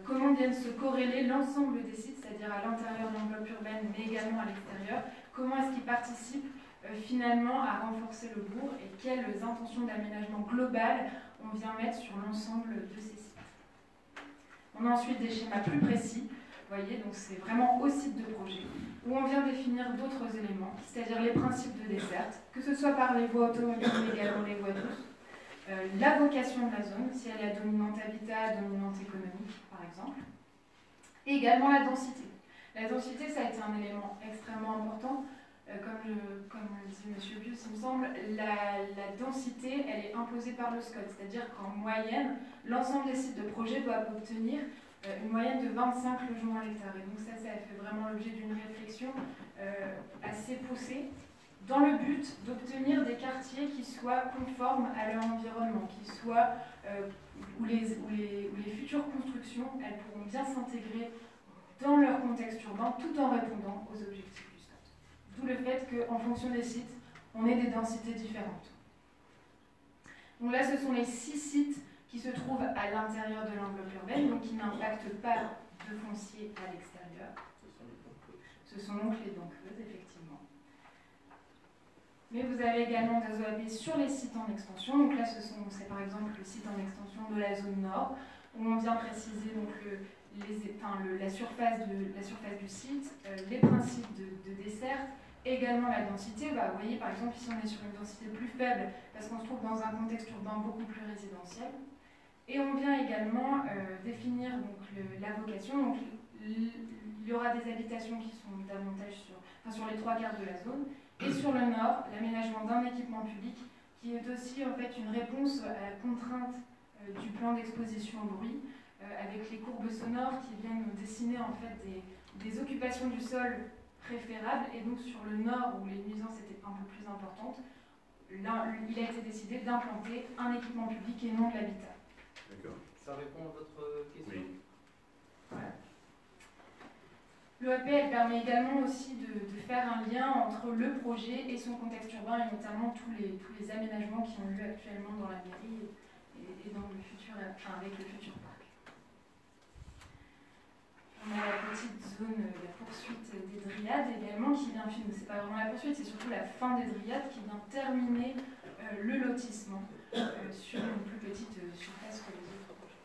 comment viennent se corréler l'ensemble des sites, c'est-à-dire à l'intérieur de l'enveloppe urbaine, mais également à l'extérieur, comment est-ce qu'ils participent finalement à renforcer le bourg et quelles intentions d'aménagement global on vient mettre sur l'ensemble de ces sites. On a ensuite des schémas plus précis, vous voyez, donc c'est vraiment au site de projet, où on vient définir d'autres éléments, c'est-à-dire les principes de desserte, que ce soit par les voies automobiles, mais également les voies douces, la vocation de la zone, si elle est à dominante habitat, dominante économique, par exemple, et également la densité. La densité, ça a été un élément extrêmement important. Comme le dit M. Bius, il me semble, la densité, elle est imposée par le SCOT, c'est-à-dire qu'en moyenne, l'ensemble des sites de projet doivent obtenir une moyenne de 25 logements à l'hectare. Et donc ça fait vraiment l'objet d'une réflexion assez poussée, dans le but d'obtenir des quartiers qui soient conformes à leur environnement, où les futures constructions, elles pourront bien s'intégrer dans leur contexte urbain, tout en répondant aux objectifs. D'où le fait qu'en fonction des sites, on ait des densités différentes. Donc là, ce sont les 6 sites qui se trouvent à l'intérieur de l'enveloppe urbaine, donc qui n'impactent pas de foncier à l'extérieur. Ce sont donc les dents creuses, effectivement. Mais vous avez également des OAP sur les sites en extension. Donc là, c'est par exemple le site en extension de la zone nord, où on vient préciser donc, la surface du site, les principes de desserte, également la densité. Vous voyez, par exemple, ici on est sur une densité plus faible parce qu'on se trouve dans un contexte urbain beaucoup plus résidentiel. Et on vient également définir donc, la vocation. Donc, il y aura des habitations qui sont davantage sur les 3/4 de la zone. Et sur le nord, l'aménagement d'un équipement public qui est aussi en fait une réponse à la contrainte du plan d'exposition au bruit, avec les courbes sonores qui viennent dessiner en fait des occupations du sol préférables. Et donc sur le nord, où les nuisances étaient un peu plus importantes, là, il a été décidé d'implanter un équipement public et non de l'habitat. D'accord. Ça répond à votre question? Oui. Voilà. L'OAP, elle permet également aussi de faire un lien entre le projet et son contexte urbain, et notamment tous les aménagements qui ont lieu actuellement dans la mairie et dans le futur, enfin avec le futur parc. On a la petite zone, la poursuite des Dryades également, qui vient, c'est pas vraiment la poursuite, c'est surtout la fin des Dryades qui vient terminer le lotissement sur une plus petite surface que les autres projets.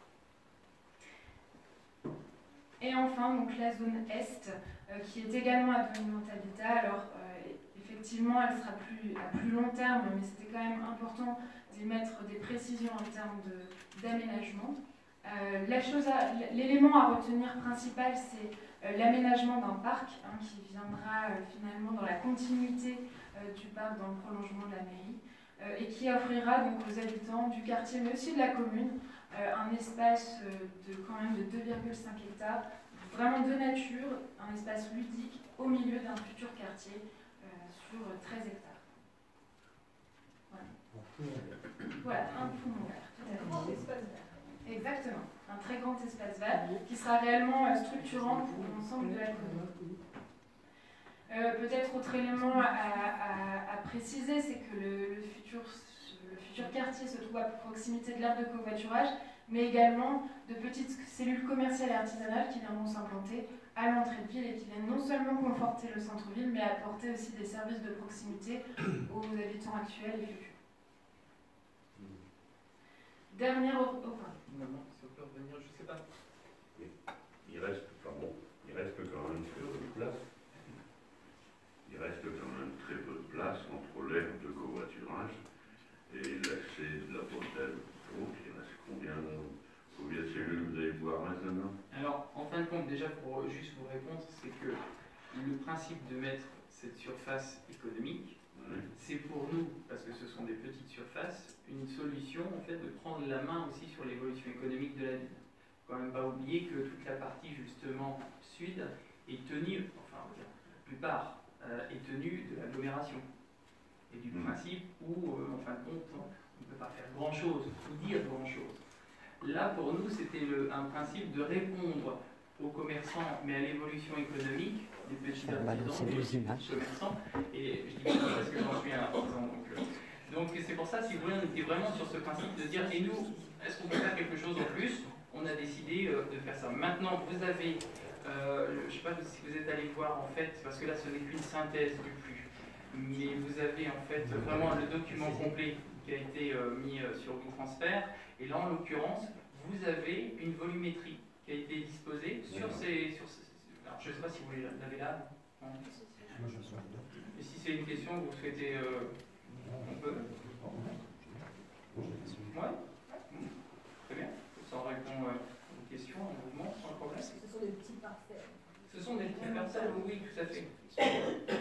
Et enfin, donc la zone Est, qui est également à dominante habitat. Alors, effectivement, elle sera à plus long terme, mais c'était quand même important d'y mettre des précisions en termes d'aménagement. L'élément à retenir principal, c'est l'aménagement d'un parc, qui viendra finalement dans la continuité du parc, dans le prolongement de la mairie, et qui offrira donc aux habitants du quartier, mais aussi de la commune, un espace quand même de 2,5 hectares, vraiment de nature, un espace ludique au milieu d'un futur quartier sur 13 hectares. Voilà, un poumon vert. Un grand espace vert. Exactement, un très grand espace vert qui sera réellement structurant pour l'ensemble de la commune. Peut-être autre élément à préciser, c'est que le futur quartier se trouve à proximité de l'aire de covoiturage, mais également de petites cellules commerciales et artisanales qui viendront s'implanter à l'entrée de ville et qui viennent non seulement conforter le centre-ville, mais apporter aussi des services de proximité aux habitants actuels et futurs. Dernière Si on peut revenir, je sais pas. Il reste quand même très peu de place. Il reste quand même très peu de place entre l'aire de covoiturage et l'accès de la Potel. Donc il reste combien de cellules vous allez pouvoir maintenant? Alors, en fin de compte, déjà pour juste vous répondre, c'est que le principe de mettre cette surface économique, c'est pour nous, parce que ce sont des petites surfaces, une solution en fait de prendre la main aussi sur l'évolution économique de la ville. Il ne faut quand même pas oublier que toute la partie justement sud est tenue, enfin la plupart, est tenue de l'agglomération. Et du principe où, en fin de compte, on ne peut pas faire grand-chose, ou dire grand-chose. Là, pour nous, c'était un principe de répondre aux commerçants, mais à l'évolution économique des petits artisans, des petits commerçants. Et je dis petit parce que j'en suis un artisan. Donc c'est pour ça, si vous voulez, on était vraiment sur ce principe de dire, et nous, est-ce qu'on peut faire quelque chose en plus? On a décidé de faire ça. Maintenant, vous avez, je ne sais pas si vous êtes allé voir en fait, parce que là, ce n'est qu'une synthèse du flux, mais vous avez en fait vraiment le document complet qui a été mis sur WeTransfer. Et là, en l'occurrence, vous avez une volumétrie qui a été disposée sur ces... Alors, je ne sais pas si vous l'avez là. Non. Et si c'est une question que vous souhaitez... on peut. Ouais. Très bien. Ça répond à une question, un mouvement, sans problème. Ce sont des petites parcelles. Ce sont des petites parcelles, oui, tout à fait.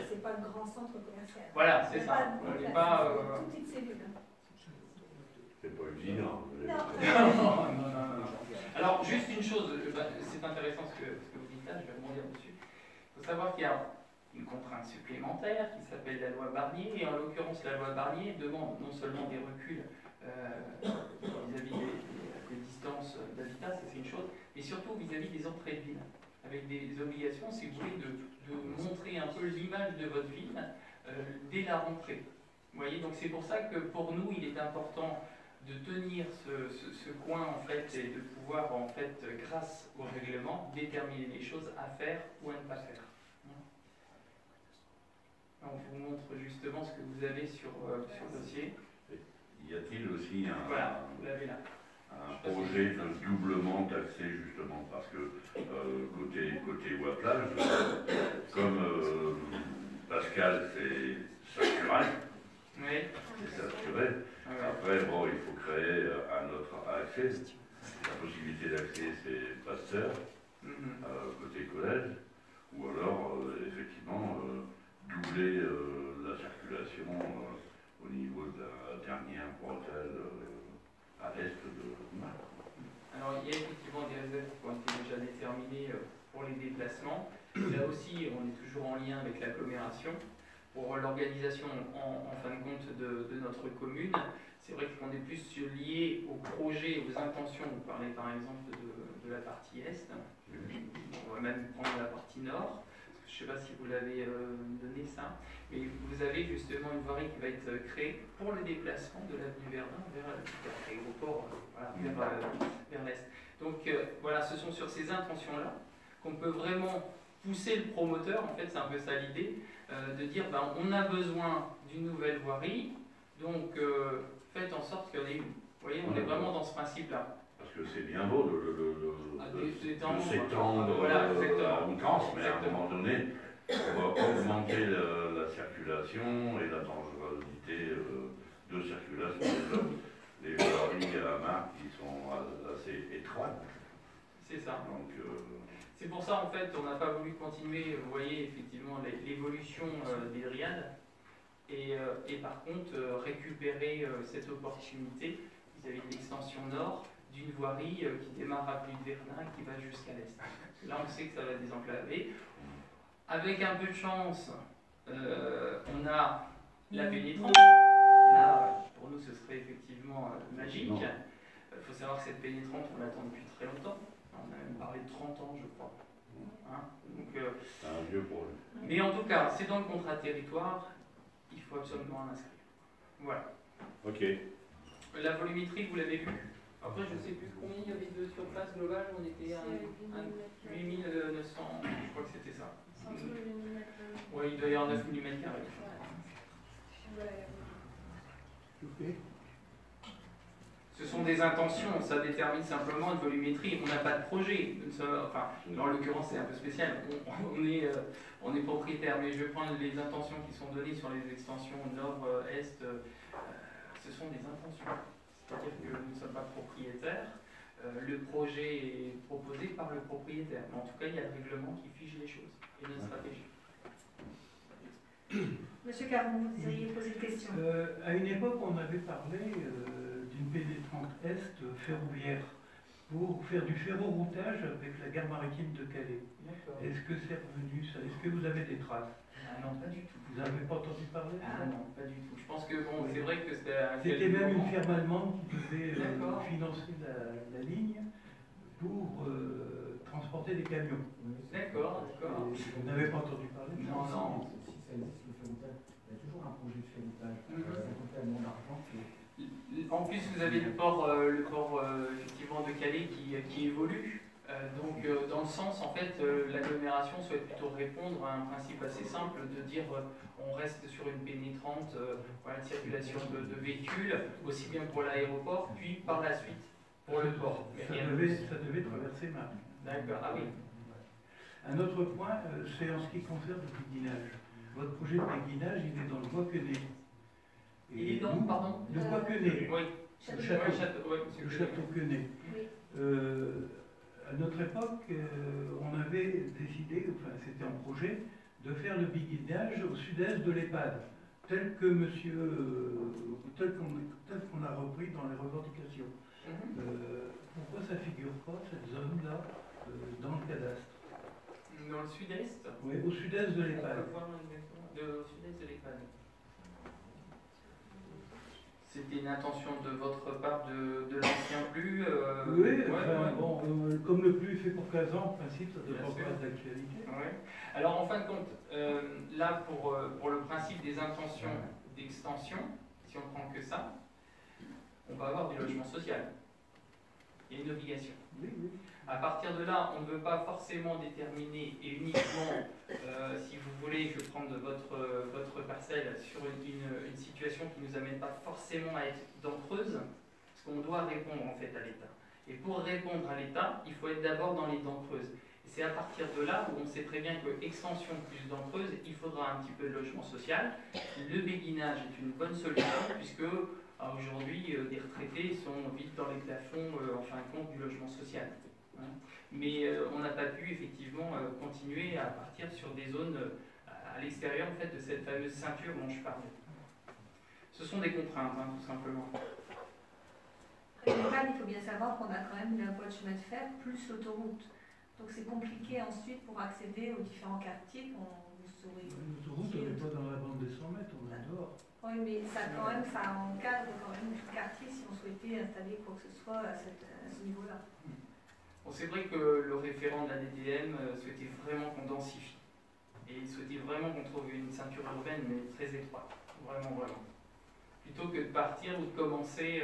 C'est pas le grand centre commercial. Voilà, c'est ça. On n'est pas... Toute petite cellule. C'est pas usinant. Non. Alors, juste une chose, c'est intéressant ce que vous dites là, je vais rebondir dessus. Il faut savoir qu'il y a une contrainte supplémentaire qui s'appelle la loi Barnier, et en l'occurrence, la loi Barnier demande non seulement des reculs vis-à-vis des distances d'habitat, ça c'est une chose, mais surtout vis-à-vis des entrées de ville, avec des obligations, si vous voulez, de montrer un peu l'image de votre ville dès la rentrée. Vous voyez, donc c'est pour ça que pour nous, il est important de tenir ce coin en fait et de pouvoir en fait, grâce au règlement, déterminer les choses à faire ou à ne pas faire. On vous montre justement ce que vous avez sur le dossier. Y a-t-il aussi voilà, vous l'avez là. Un projet de doublement d'accès justement parce que côté Waplage, comme Pascal c'est saturé, oui. c'est saturé. Après, bon, il faut créer un autre accès. La possibilité d'accès, c'est Pasteur. côté collège, ou alors effectivement doubler la circulation au niveau de la dernière bretelle à l'est de Marc. Alors il y a effectivement des réserves qui ont été déjà déterminées pour les déplacements. Là aussi, on est toujours en lien avec l'agglomération. Pour l'organisation en fin de compte de notre commune, c'est vrai qu'on est plus lié au projet, aux intentions. Vous parlez par exemple de la partie est. On va même prendre la partie nord. Je ne sais pas si vous l'avez donné ça, mais vous avez justement une voirie qui va être créée pour le déplacement de l'avenue Verdun vers l'aéroport, voilà, vers l'est. Donc voilà, ce sont sur ces intentions-là qu'on peut vraiment pousser le promoteur, en fait c'est un peu ça l'idée, de dire ben, on a besoin d'une nouvelle voirie, donc faites en sorte qu'il y en ait une. Vous voyez, on est vraiment dans ce principe-là. Parce que c'est bien beau de s'étendre voilà, à outrance, mais à un moment donné, on va augmenter la circulation et la dangerosité de circulation. Les voiries à Marc qui sont assez étroites. C'est ça. Donc, c'est pour ça en fait on n'a pas voulu continuer, vous voyez effectivement l'évolution des Riades et par contre récupérer cette opportunité vis-à-vis de l'extension nord d'une voirie qui démarre à Avenue de Verdun et qui va jusqu'à l'est. Là on sait que ça va désenclaver. Avec un peu de chance, on a la pénétrante. Là pour nous ce serait effectivement magique. Il faut savoir que cette pénétrante on l'attend depuis très longtemps. On a même parlé de 30 ans, je crois. Hein, donc, c'est un vieux projet. Mais en tout cas, c'est dans le contrat territoire, il faut absolument l'inscrire. Voilà. Ok. La volumétrie, vous l'avez vu. Après, je ne sais plus combien il y avait de surface globale, on était à 8900, je crois que c'était ça. Oui, il doit y avoir 9 mm². Ce sont des intentions, ça détermine simplement une volumétrie. On n'a pas de projet. Enfin, en l'occurrence, c'est un peu spécial. On est propriétaire, mais je vais prendre les intentions qui sont données sur les extensions nord-est. Ce sont des intentions. C'est-à-dire que nous ne sommes pas propriétaires. Le projet est proposé par le propriétaire. Mais en tout cas, il y a le règlement qui fige les choses et notre stratégie. Monsieur Caron, vous auriez posé une question. À une époque, on avait parlé d'une pénétrante est ferroviaire pour faire du ferroroutage avec la gare maritime de Calais. Est-ce que c'est revenu ça? Est-ce que vous avez des traces? Ah non, pas du tout. Vous n'avez pas entendu parler? Ah non, pas du tout. Je pense que bon, c'est vrai que c'était même une firme allemande qui devait financer la ligne pour transporter des camions. D'accord, d'accord. Vous n'avez pas entendu parler? Non, non. Si ça existe le ferroutage, il y a toujours un projet de ferroutage. Ça coûte tellement d'argent que... En plus, vous avez le port effectivement de Calais qui évolue. Donc, dans le sens, en fait, l'agglomération souhaite plutôt répondre à un principe assez simple de dire on reste sur une pénétrante, voilà, de circulation de véhicules, aussi bien pour l'aéroport, puis par la suite pour le port. Ça devait traverser Marne. D'accord, ah oui. Un autre point, c'est en ce qui concerne le béguinage. Votre projet de béguinage, il est dans le Bois-Quenet. Il est dans, pardon? Le Bois-Quenet. Oui. Le château Quenet. À notre époque, on avait décidé, enfin c'était un projet, de faire le béguinage au sud-est de l'EHPAD, tel qu'on a repris dans les revendications. Pourquoi ça ne figure pas, cette zone-là, dans le cadastre? Dans le sud-est? Oui, au sud-est de l'EHPAD. Au sud-est de l'EHPAD. C'était une intention de votre part de l'ancien PLU oui, bon, comme le PLU est fait pour 15 ans, en principe, ça devrait pas être d'actualité. Ouais. Alors, en fin de compte, là, pour le principe des intentions d'extension, si on prend que ça, on va avoir du logement social. Il y a une obligation. Oui, oui. À partir de là, on ne veut pas forcément déterminer et uniquement, si vous voulez, je vais prendre votre parcelle sur une situation qui ne nous amène pas forcément à être dent creuse, parce qu'on doit répondre en fait à l'État. Et pour répondre à l'État, il faut être d'abord dans les dents creuses. Et c'est à partir de là où on sait très bien que extension plus dents creuses, il faudra un petit peu de logement social. Le béguinage est une bonne solution, puisque aujourd'hui, des retraités sont vite dans les plafonds, en fin de compte, du logement social. Hein. Mais on n'a pas pu effectivement continuer à partir sur des zones à l'extérieur en fait, de cette fameuse ceinture dont je parlais. Ce sont des contraintes, hein, tout simplement. Après, il faut bien savoir qu'on a quand même la voie de chemin de fer plus l'autoroute. Donc c'est compliqué ensuite pour accéder aux différents quartiers qu'on vous saurez. L'autoroute, on n'est pas dans la bande des 100 mètres, on est en dehors. Oui, mais ça quand même, ça encadre quand même tout le quartier si on souhaitait installer quoi que ce soit à ce niveau-là. Bon, c'est vrai que le référent de la DDM souhaitait vraiment qu'on densifie. Et il souhaitait vraiment qu'on trouve une ceinture urbaine, mais très étroite. Vraiment, vraiment. Plutôt que de partir ou de commencer,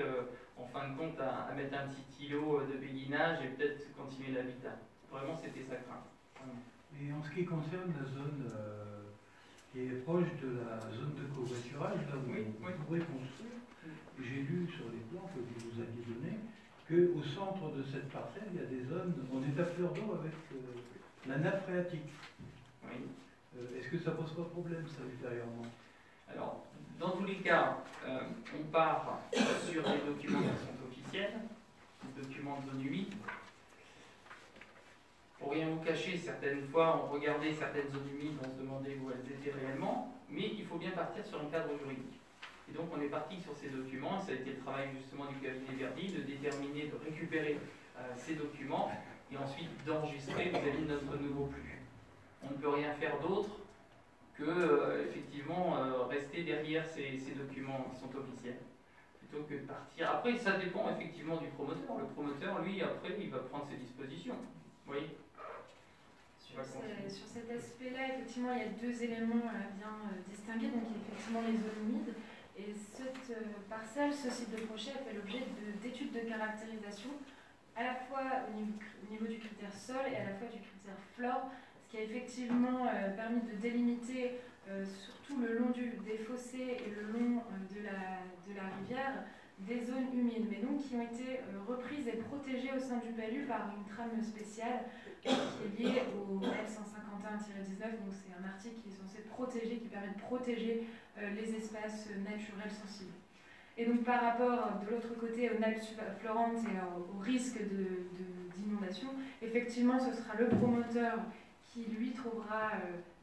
en fin de compte, à mettre un petit îlot de béguinage et peut-être continuer l'habitat. Vraiment, c'était sa crainte. Vraiment. Et en ce qui concerne la zone qui est proche de la zone de covoiturage, là où on pourrait construire, j'ai lu sur les plans que vous nous aviez donnés qu'au centre de cette parcelle, il y a des zones, on est à fleur d'eau avec la nappe phréatique. Oui. Est-ce que ça pose pas de problème, ça, ultérieurement? Alors, dans tous les cas, on part sur des documents qui sont officiels, des documents de zone humide. Pour rien vous cacher, certaines fois, on regardait certaines zones humides, on se demandait où elles étaient réellement, mais il faut bien partir sur un cadre juridique. Et donc, on est parti sur ces documents, ça a été le travail justement du cabinet Verdi, de déterminer, de récupérer ces documents, et ensuite d'enregistrer vis-à-vis de notre nouveau flux. On ne peut rien faire d'autre que, effectivement, rester derrière ces documents qui sont officiels, plutôt que de partir. Après, ça dépend effectivement du promoteur. Le promoteur, lui, après, il va prendre ses dispositions. Vous voyez ? Sur cet aspect-là, effectivement, il y a deux éléments à bien distinguer. Donc, il y a effectivement les zones humides. Et cette parcelle, ce site de projet, a fait l'objet d'études de caractérisation, à la fois au niveau du critère sol et à la fois du critère flore, ce qui a effectivement permis de délimiter, surtout le long des fossés et le long de la rivière, des zones humides, mais donc qui ont été reprises et protégées au sein du PLU par une trame spéciale qui est liée au L151-19, donc c'est un article qui est censé protéger, qui permet de protéger les espaces naturels sensibles. Et donc par rapport de l'autre côté aux nappes florantes et au risque d'inondation, effectivement ce sera le promoteur qui lui trouvera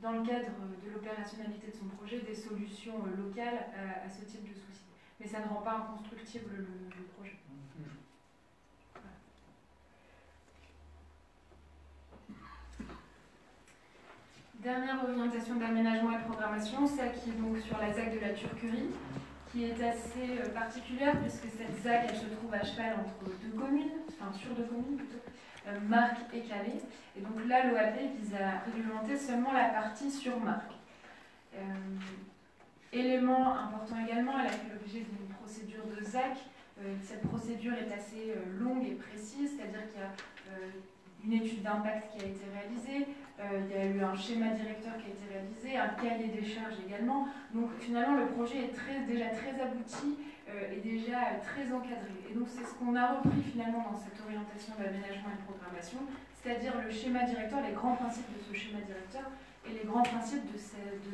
dans le cadre de l'opérationnalité de son projet des solutions locales à ce type de soucis. Mais ça ne rend pas inconstructible le projet. Voilà. Dernière orientation d'aménagement et de programmation, celle qui est donc sur la ZAC de la Turquerie, qui est assez particulière puisque cette ZAC elle se trouve à cheval entre deux communes, enfin sur deux communes plutôt, Marques et Calais. Et donc là, l'OAP vise à réglementer seulement la partie sur Marques. Élément important également, elle a fait l'objet d'une procédure de ZAC. Cette procédure est assez longue et précise, c'est-à-dire qu'il y a une étude d'impact qui a été réalisée, il y a eu un schéma directeur qui a été réalisé, un cahier des charges également. Donc finalement, le projet est déjà très abouti et déjà très encadré. Et donc c'est ce qu'on a repris finalement dans cette orientation d'aménagement et de programmation, c'est-à-dire le schéma directeur, les grands principes de ce schéma directeur et les grands principes de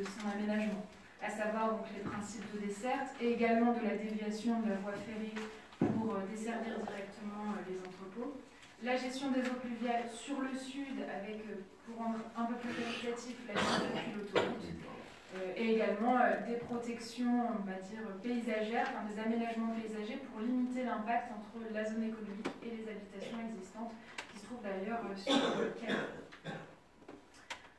son aménagement. À savoir donc les principes de desserte et également de la déviation de la voie ferrée pour desservir directement les entrepôts. La gestion des eaux pluviales sur le sud avec, pour rendre un peu plus qualitatif, la gestion depuis l'autoroute et également des protections, on va dire, paysagères, enfin des aménagements paysagers pour limiter l'impact entre la zone économique et les habitations existantes qui se trouvent d'ailleurs sur le Calais.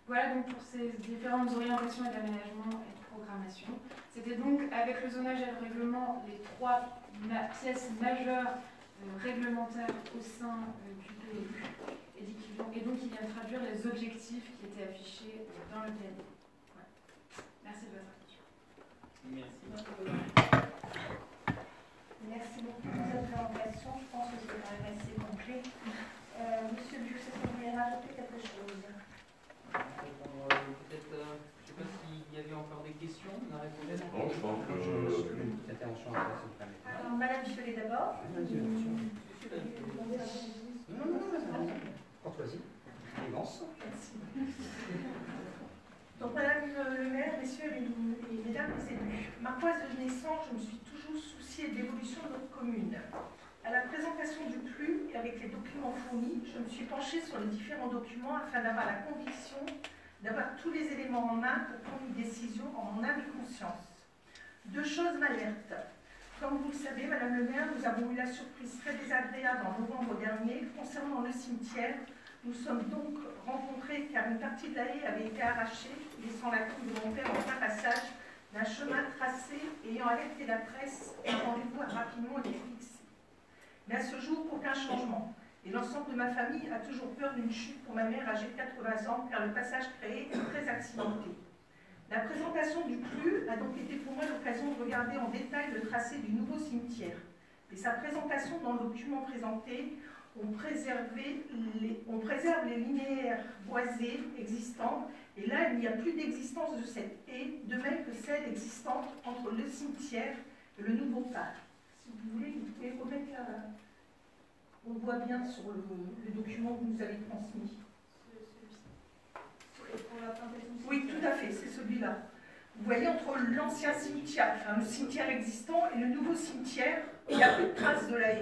Voilà donc pour ces différentes orientations et d'aménagement et de programmation. C'était donc avec le zonage et le règlement les trois pièces majeures réglementaires au sein du PLU et donc il vient traduire les objectifs qui étaient affichés dans le PLU. Voilà. Merci de votre attention. Merci. Merci beaucoup pour cette présentation. Je pense que c'est quand même assez complet. Monsieur Biou, est-ce que vous voulez rajouter quelque chose? Peut-être, je ne sais pas s'il y avait encore des questions, on a répondu. Non, je pense que... Une petite intervention à la personne. Alors, Madame Cholet d'abord. Non. Courtoisie, élégance. Merci. Donc, Madame le maire, messieurs et mesdames les élus, marquoise de naissance, je me suis toujours souciée de l'évolution de notre commune. À la présentation du PLU qu'avec les documents fournis, je me suis penchée sur les différents documents afin d'avoir la conviction d'avoir tous les éléments en main pour prendre une décision en mon âme et conscience. 2 choses m'alertent. Comme vous le savez, Madame le maire, nous avons eu la surprise très désagréable en novembre dernier concernant le cimetière. Nous sommes donc rencontrés car une partie de la haie avait été arrachée, laissant la cour de mon père en plein passage d'un chemin tracé ayant alerté la presse et un rendez-vous a rapidement été fixé. Mais à ce jour, aucun changement. Et l'ensemble de ma famille a toujours peur d'une chute pour ma mère âgée de 80 ans car le passage créé est très accidenté. La présentation du PLU a donc été pour moi l'occasion de regarder en détail le tracé du nouveau cimetière. Et sa présentation dans le document présenté, on préserve les linéaires boisés existants, et là il n'y a plus d'existence de cette haie, de même que celle existante entre le cimetière et le nouveau parc. Si vous voulez, vous pouvez remettre la... On voit bien sur le document que vous nous avez transmis. Oui, tout à fait, c'est celui-là. Vous voyez, entre l'ancien cimetière, enfin le cimetière existant et le nouveau cimetière, il n'y a plus de traces de la haie.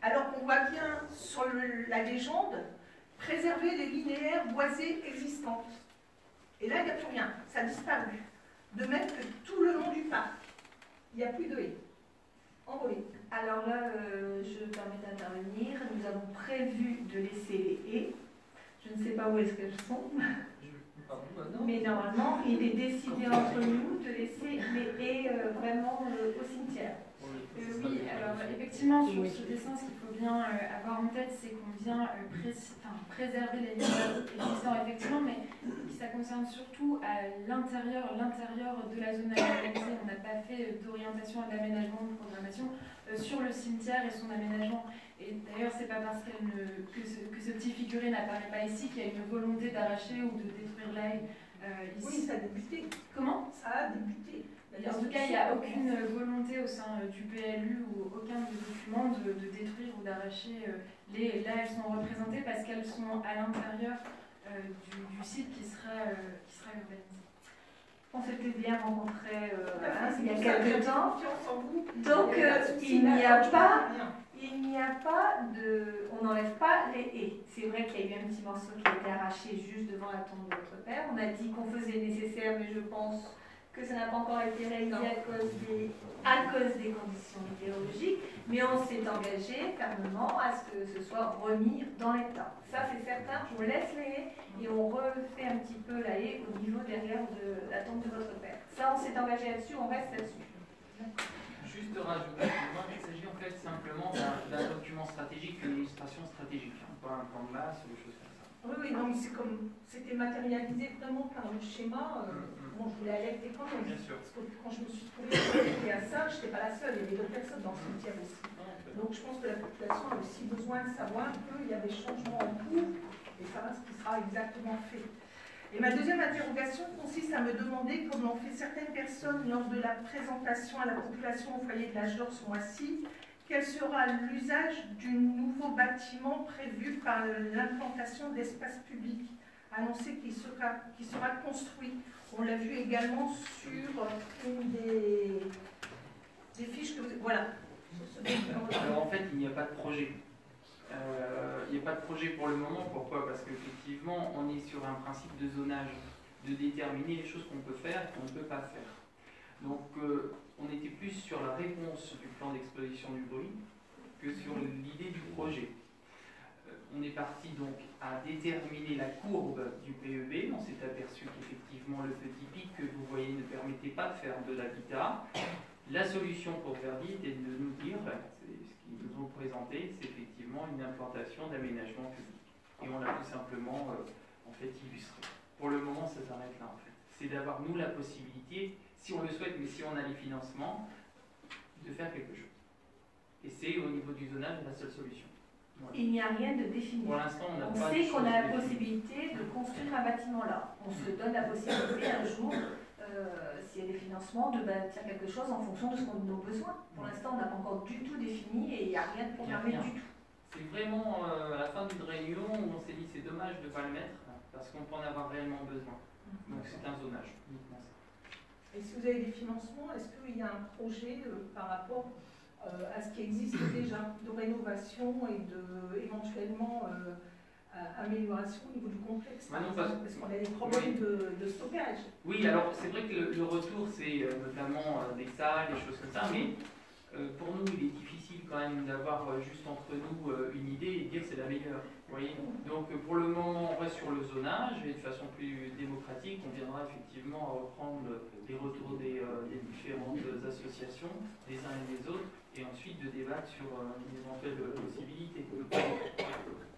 Alors qu'on voit bien sur la légende, préserver les linéaires boisés existantes. Et là, il n'y a plus rien, ça a disparu. De même que tout le long du parc, il n'y a plus de haies. Envolées. Alors là, je me permets d'intervenir. Nous avons prévu de laisser les haies. Je ne sais pas où est-ce qu'elles sont. Mais normalement, il est décidé entre nous de laisser les haies vraiment au cimetière. Oui, alors effectivement, sur ce dessin, ce qu'il faut bien avoir en tête, c'est qu'on vient préserver les linéaires existants, effectivement, mais ça concerne surtout à l'intérieur de la zone aménagée. On n'a pas fait d'orientation à l'aménagement de programmation sur le cimetière et son aménagement. Et d'ailleurs, c'est pas parce que ce petit figuré n'apparaît pas ici qu'il y a une volonté d'arracher ou de détruire la haie. Ici. Oui, ça a débuté. Comment? Ça a débuté. En tout cas, il n'y a aucune volonté au sein du PLU ou aucun des documents de détruire ou d'arracher les haies. Là, elles sont représentées parce qu'elles sont à l'intérieur du site qui sera urbanisé. On s'était bien rencontrés il y a quelques temps. Donc, il n'y a pas de... On n'enlève pas les haies. C'est vrai qu'il y a eu un petit morceau qui a été arraché juste devant la tombe de votre père. On a dit qu'on faisait le nécessaire, mais je pense que ça n'a pas encore été réalisé à cause des conditions météorologiques. Mais on s'est engagé fermement à ce que ce soit remis dans l'état. Ça, c'est certain. On laisse les haies et on refait un petit peu la haie au niveau derrière de la tombe de votre père. Ça, on s'est engagé là-dessus, on reste là-dessus. Juste rajouter, il s'agit en fait simplement d'un document stratégique, d'une illustration stratégique, hein, pas un plan de masse ou des choses comme ça. Oui, oui, non, mais c'est comme c'était matérialisé vraiment par le schéma. Bon, je voulais alerter quand même. Bien sûr. Parce que quand je me suis trouvée connectée à ça, je n'étais pas la seule, il y avait d'autres personnes dans le cimetière aussi. Donc je pense que la population a aussi besoin de savoir qu'il y a des changements en cours et savoir ce qui sera exactement fait. Et ma deuxième interrogation consiste à me demander, comme l'ont fait certaines personnes lors de la présentation à la population au foyer de l'âge d'or ce mois-ci, quel sera l'usage du nouveau bâtiment prévu par l'implantation d'espaces publics annoncé qui sera construit. On l'a vu également sur une des fiches que vous... Voilà. Alors en fait, il n'y a pas de projet. Il n'y a pas de projet pour le moment. Pourquoi? Parce qu'effectivement, on est sur un principe de zonage, de déterminer les choses qu'on peut faire et qu'on ne peut pas faire. Donc, on était plus sur la réponse du plan d'exposition du bruit que sur l'idée du projet. On est parti donc à déterminer la courbe du PEB. On s'est aperçu qu'effectivement, le petit pic que vous voyez ne permettait pas de faire de l'habitat. La solution pour Verdi était de nous dire, c'est ce qu'ils nous ont présenté, c'est effectivement une implantation d'aménagement public. Et on l'a tout simplement en fait illustré. Pour le moment, ça s'arrête là en fait. C'est d'avoir nous la possibilité, si on le souhaite, mais si on a les financements, de faire quelque chose. Et c'est au niveau du zonage la seule solution. Voilà. Il n'y a rien de défini. Pour l'instant, on sait qu'on a la possibilité de construire un bâtiment là. On se donne la possibilité un jour, s'il y a des financements, de bâtir quelque chose en fonction de ce qu'on a besoin. Pour l'instant, on n'a pas encore du tout défini et il n'y a rien de programmé du tout. C'est vraiment à la fin d'une réunion où on s'est dit c'est dommage de ne pas le mettre parce qu'on peut en avoir réellement besoin. Donc c'est un zonage, uniquement ça. Et si vous avez des financements, est-ce qu'il y a un projet par rapport à ce qui existe déjà, de rénovation et éventuellement amélioration au niveau du complexe. Ah non, parce qu'on a des problèmes de stockage. Oui, alors c'est vrai que le retour, c'est notamment des salles, des choses comme ça, mais pour nous, il est difficile quand même d'avoir juste entre nous une idée et de dire que c'est la meilleure. Vous voyez. Donc pour le moment, on reste sur le zonage et de façon plus démocratique, on viendra effectivement à reprendre les retours des différentes associations, les uns et les autres, et ensuite de débattre sur une éventuelle possibilité.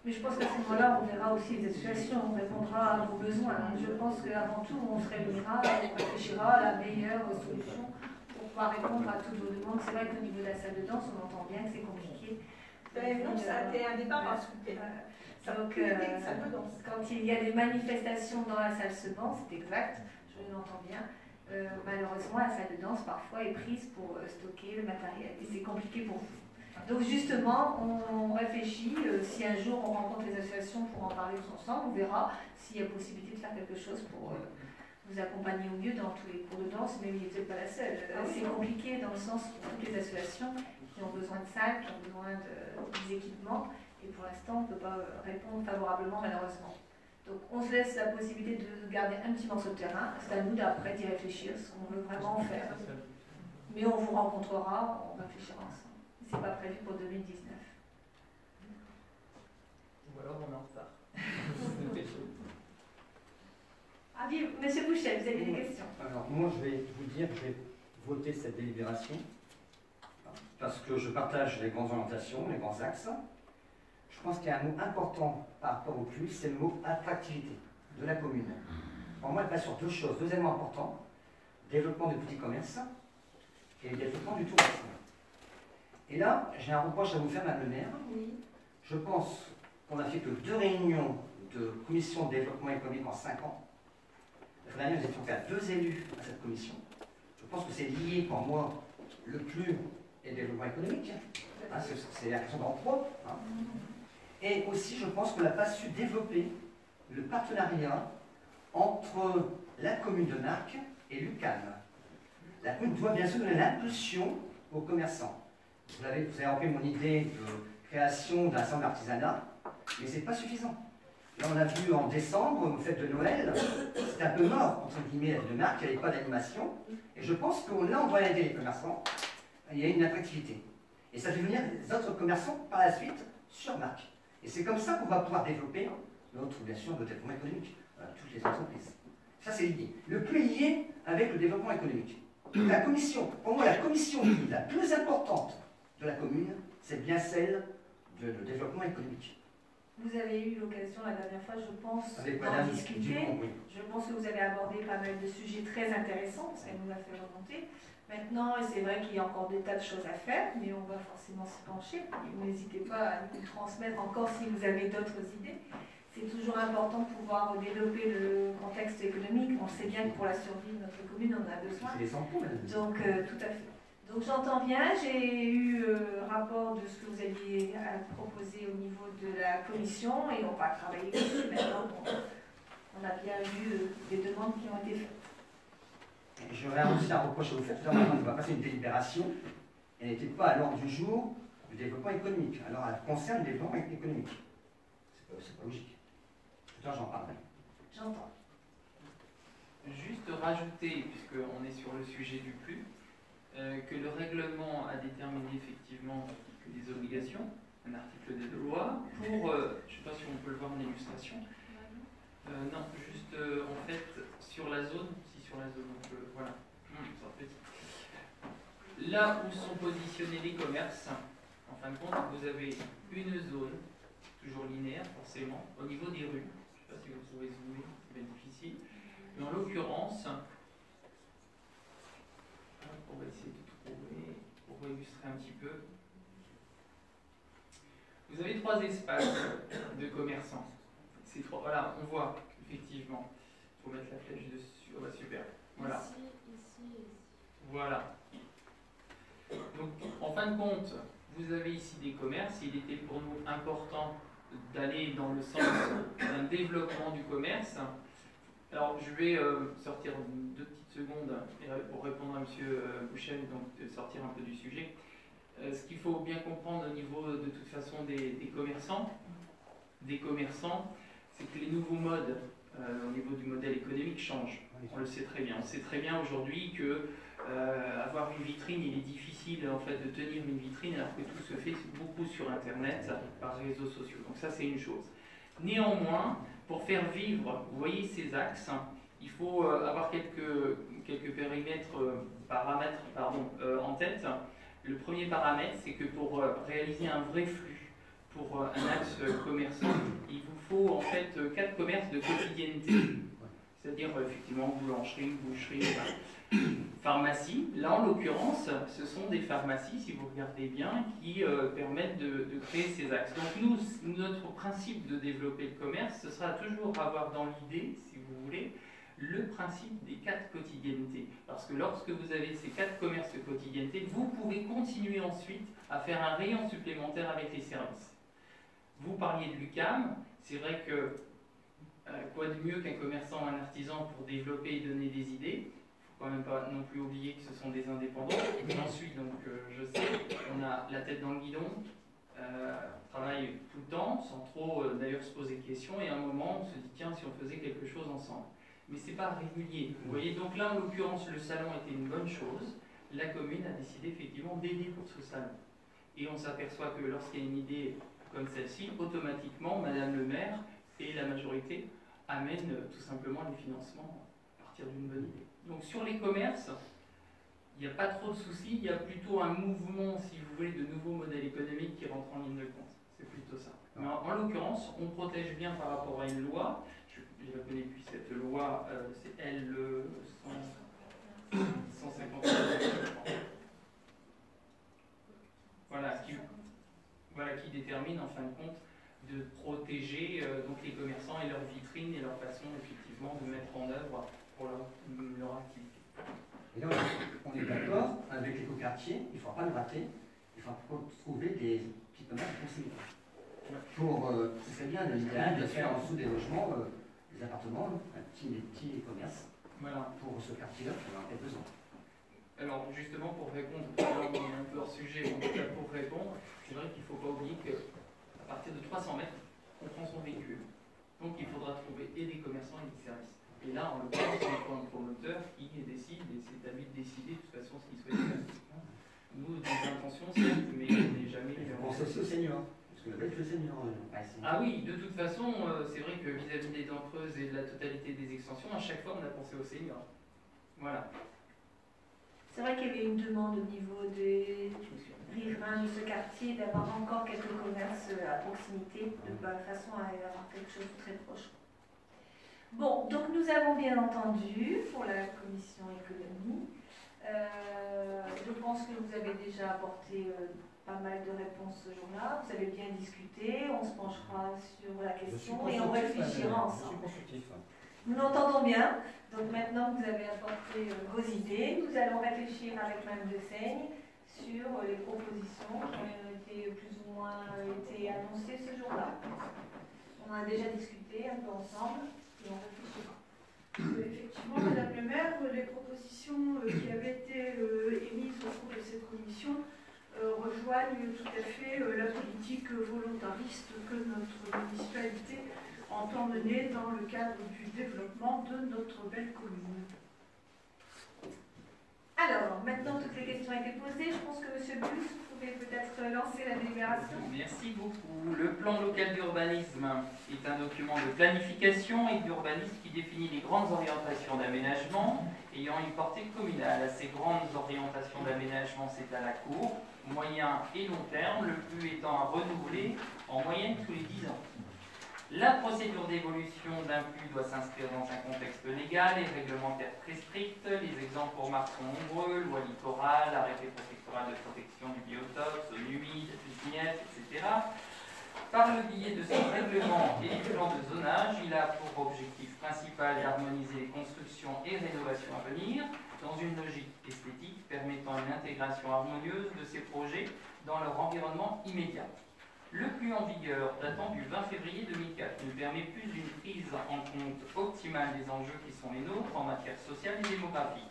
Mais je pense qu'à ce moment-là, on verra aussi les associations, on répondra à vos besoins. Je pense qu'avant tout, on se réunira, on réfléchira à la meilleure solution pour pouvoir répondre à toutes vos demandes. C'est vrai qu'au niveau de la salle de danse, on entend bien que c'est compliqué. Non, ça a été un débat parce que donc, quand il y a des manifestations dans la salle Seban, c'est exact, je l'entends bien. Malheureusement, la salle de danse parfois est prise pour stocker le matériel et c'est compliqué pour vous. Donc justement, on réfléchit, si un jour on rencontre les associations pour en parler tous ensemble, on verra s'il y a possibilité de faire quelque chose pour vous accompagner au mieux dans tous les cours de danse, mais vous n'êtes peut-être pas la seule. C'est compliqué dans le sens pour toutes les associations qui ont besoin de salles, qui ont besoin des équipements, et pour l'instant on ne peut pas répondre favorablement malheureusement. Donc on se laisse la possibilité de garder un petit morceau de terrain, c'est à nous d'après d'y réfléchir, ce qu'on veut vraiment faire. Mais on vous rencontrera, on réfléchira ensemble. C'est pas prévu pour 2019. Ou alors on est en retard. Ah oui, Monsieur Bouchel, vous avez des questions? Alors moi je vais vous dire que je vais voter cette délibération parce que je partage les grandes orientations, les grands axes. Je pense qu'il y a un mot important par rapport au plus, c'est le mot attractivité de la commune. Pour moi, elle passe sur deux choses, deux éléments importants, développement du petit commerce et le développement du tourisme. Et là, j'ai un reproche à vous faire, Madame le maire. Oui. Je pense qu'on a fait que 2 réunions de commission de développement économique en 5 ans. La dernière, nous étions qu'à 2 élus à cette commission. Je pense que c'est lié pour moi le plus et le développement économique. Hein, c'est la question d'emploi. Hein. Et aussi, je pense qu'on n'a pas su développer le partenariat entre la commune de Narc et l'UQAM. La commune doit bien sûr donner l'impulsion aux commerçants. Vous avez repris mon idée de création d'un centre d'artisanat, mais ce n'est pas suffisant. Là, on a vu en décembre, au fête de Noël, c'était un peu mort, entre guillemets, de Narc, il n'y avait pas d'animation. Et je pense que là, on doit aider les commerçants. Il y a une attractivité. Et ça fait venir des autres commerçants par la suite sur Narc. Et c'est comme ça qu'on va pouvoir développer notre, bien sûr, le développement économique, toutes les entreprises. Ça, c'est l'idée. Le plus lié avec le développement économique. La commission, pour moi, la commission la plus importante de la commune, c'est bien celle de développement économique. Vous avez eu l'occasion la dernière fois, je pense, d'en discuter. Oui. Je pense que vous avez abordé pas mal de sujets très intéressants, parce qu'elle nous a fait remonter. Maintenant, c'est vrai qu'il y a encore des tas de choses à faire, mais on va forcément s'y pencher. N'hésitez pas à nous transmettre encore si vous avez d'autres idées. C'est toujours important de pouvoir développer le contexte économique. On sait bien que pour la survie de notre commune, on en a besoin. C'est des emplois. Donc, tout à fait. Donc, j'entends bien. J'ai eu rapport de ce que vous aviez proposé au niveau de la commission et on va travailler dessus. Maintenant, on a bien vu les demandes qui ont été faites. J'aurais aussi un reproche à vous faire. Tout à l'heure, on va passer une délibération. Elle n'était pas à l'ordre du jour du développement économique. Alors, elle concerne le développement économique. C'est pas logique. Tout à l'heure, j'en parlerai. J'entends. Juste rajouter, puisqu'on est sur le sujet du plus, que le règlement a déterminé effectivement des obligations, un article de loi, pour, je ne sais pas si on peut le voir en illustration, non, juste en fait sur la zone, donc voilà, là où sont positionnés les commerces, en fin de compte, vous avez une zone, toujours linéaire forcément, au niveau des rues, je ne sais pas si vous pouvez zoomer, c'est bien difficile, mais en l'occurrence, on va essayer de trouver, pour illustrer un petit peu, vous avez 3 espaces de commerçants, voilà, on voit effectivement, il faut mettre la flèche dessus. Oh bah super, voilà. Ici. Voilà. Donc, en fin de compte, vous avez ici des commerces. Il était pour nous important d'aller dans le sens d'un développement du commerce. Alors, je vais sortir 2 petites secondes pour répondre à M. Bouchel, donc de sortir un peu du sujet. ce qu'il faut bien comprendre au niveau de toute façon des commerçants, c'est que les nouveaux modes au niveau du modèle économique changent. On le sait très bien. On sait très bien aujourd'hui que avoir une vitrine, il est difficile en fait de tenir une vitrine alors que tout se fait beaucoup sur Internet, par réseaux sociaux. Donc ça c'est une chose. Néanmoins, pour faire vivre, vous voyez ces axes, il faut avoir quelques paramètres en tête. Le premier paramètre, c'est que pour réaliser un vrai flux, pour un axe commerçant, il vous faut en fait 4 commerces de quotidienneté. C'est-à-dire effectivement boulangerie, boucherie, pharmacie. Là en l'occurrence, ce sont des pharmacies, si vous regardez bien, qui permettent de créer ces axes. Donc notre principe de développer le commerce, ce sera toujours avoir dans l'idée, si vous voulez, le principe des 4 quotidiennetés. Parce que lorsque vous avez ces 4 commerces de quotidienneté, vous pouvez continuer ensuite à faire un rayon supplémentaire avec les services. Vous parliez de l'UQAM, c'est vrai que quoi de mieux qu'un commerçant ou un artisan pour développer et donner des idées. Il ne faut quand même pas non plus oublier que ce sont des indépendants. Et ensuite, donc, je sais, on a la tête dans le guidon, on travaille tout le temps, sans trop d'ailleurs se poser de questions, et à un moment on se dit tiens, si on faisait quelque chose ensemble. Mais ce n'est pas régulier. Vous voyez, donc là en l'occurrence le salon était une bonne chose. La commune a décidé effectivement d'aider pour ce salon. Et on s'aperçoit que lorsqu'il y a une idée comme celle-ci, automatiquement Madame le maire et la majorité amènent tout simplement les financements à partir d'une bonne idée. Donc sur les commerces, il n'y a pas trop de soucis, il y a plutôt un mouvement, si vous voulez, de nouveaux modèles économiques qui rentrent en ligne de compte. C'est plutôt ça. Mais en l'occurrence, on protège bien par rapport à une loi. Je la connais plus, cette loi, c'est L 150. Voilà, qui détermine en fin de compte de protéger donc les commerçants et leurs vitrines et leur façon effectivement de mettre en œuvre pour leur activité. Et là, on est d'accord avec l'écoquartier, il ne faudra pas le rater, il faudra trouver des petits commerces de proximité. Ce serait bien l'idéal de faire en dessous des logements, des appartements, des petits commerces. Voilà. Pour ce quartier-là, on en a besoin. Alors justement, pour répondre, là on est un peu hors sujet, en tout cas pour répondre, c'est vrai qu'il ne faut pas oublier qu'à partir de 300 mètres, on prend son véhicule. Donc il faudra trouver et des commerçants et des services. Et là, en l'occurrence, c'est le promoteur qui décide, et c'est à lui de décider de toute façon ce qu'il souhaite faire. Nous, des intentions, certes, mais on n'est jamais... On pense aussi aux seniors. Parce que le bête, le senior. Ah oui, de toute façon, c'est vrai que vis-à-vis des dents creuses et de la totalité des extensions, à chaque fois, on a pensé aux seniors. Voilà. C'est vrai qu'il y avait une demande au niveau des riverains de ce quartier d'avoir encore quelques commerces à proximité, de façon à avoir quelque chose de très proche. Bon, donc nous avons bien entendu pour la commission économie. Je pense que vous avez déjà apporté pas mal de réponses ce jour-là. Vous avez bien discuté, on se penchera sur la question et on réfléchira ensemble. Je suis constructif. Nous l'entendons bien. Donc maintenant que vous avez apporté vos idées, nous allons réfléchir avec Mme de Seigne sur les propositions qui ont été plus ou moins été annoncées ce jour-là. On en a déjà discuté un peu ensemble et on réfléchira. Effectivement, Madame le maire, les propositions qui avaient été émises au cours de cette commission rejoignent tout à fait la politique volontariste que notre municipalité entend mener dans le cadre du développement de notre belle commune. Alors, maintenant toutes les questions ont été posées, je pense que M. Bus, vous pouvez peut-être lancer la délibération. Merci beaucoup. Le plan local d'urbanisme est un document de planification et d'urbanisme qui définit les grandes orientations d'aménagement ayant une portée communale. Ces grandes orientations d'aménagement s'étalent à court, moyen et long terme, le plus étant à renouveler en moyenne tous les 10 ans. La procédure d'évolution d'un flux doit s'inscrire dans un contexte légal et réglementaire très strict. Les exemples pour marque sont nombreux, loi littorale, arrêté préfectoral de protection du biotope, zone humide, vignette, etc. Par le biais de ce règlement et du plan de zonage, il a pour objectif principal d'harmoniser les constructions et rénovations à venir dans une logique esthétique permettant une intégration harmonieuse de ces projets dans leur environnement immédiat. Le plus en vigueur, datant du 20 février 2004, ne permet plus une prise en compte optimale des enjeux qui sont les nôtres en matière sociale et démographique.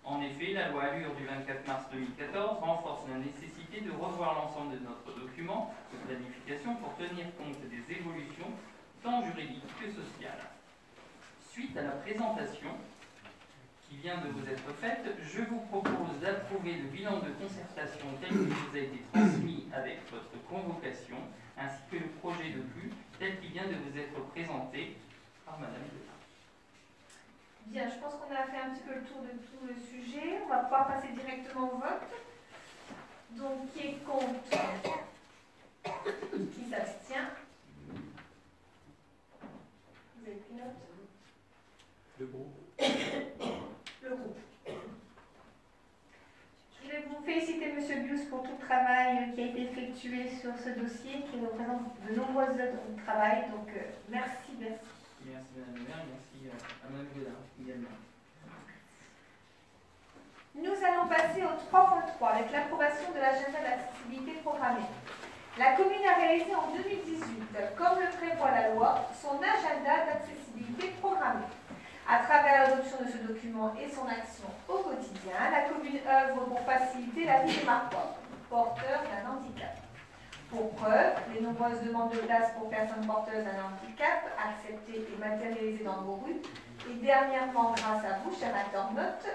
En effet, la loi Allure du 24 mars 2014 renforce la nécessité de revoir l'ensemble de notre document de planification pour tenir compte des évolutions tant juridiques que sociales. Suite à la présentation qui vient de vous être faite, je vous propose d'approuver le bilan de concertation tel qu'il vous a été transmis avec votre convocation, ainsi que le projet de PLU tel qu'il vient de vous être présenté par Madame Delin. Bien, je pense qu'on a fait un petit peu le tour de tout le sujet. On va pouvoir passer directement au vote. Donc, qui est contre? Qui s'abstient? Vous avez pris note? Le groupe. Le groupe. Je vais vous féliciter, M. Bius, pour tout le travail qui a été effectué sur ce dossier, qui représente de nombreuses heures de travail. Donc, merci, merci. Merci Madame le maire, merci à Madame Delin également. Nous allons passer au 3.3 avec l'approbation de l'agenda d'accessibilité programmée. La commune a réalisé en 2018, comme le prévoit la loi, son agenda d'accessibilité programmée. À travers l'adoption de ce document et son action au quotidien, la commune œuvre pour faciliter la vie des Marquois, porteurs d'un handicap. Pour preuve, les nombreuses demandes de place pour personnes porteuses d'un handicap, acceptées et matérialisées dans vos rues, et dernièrement grâce à vous, cher internaute,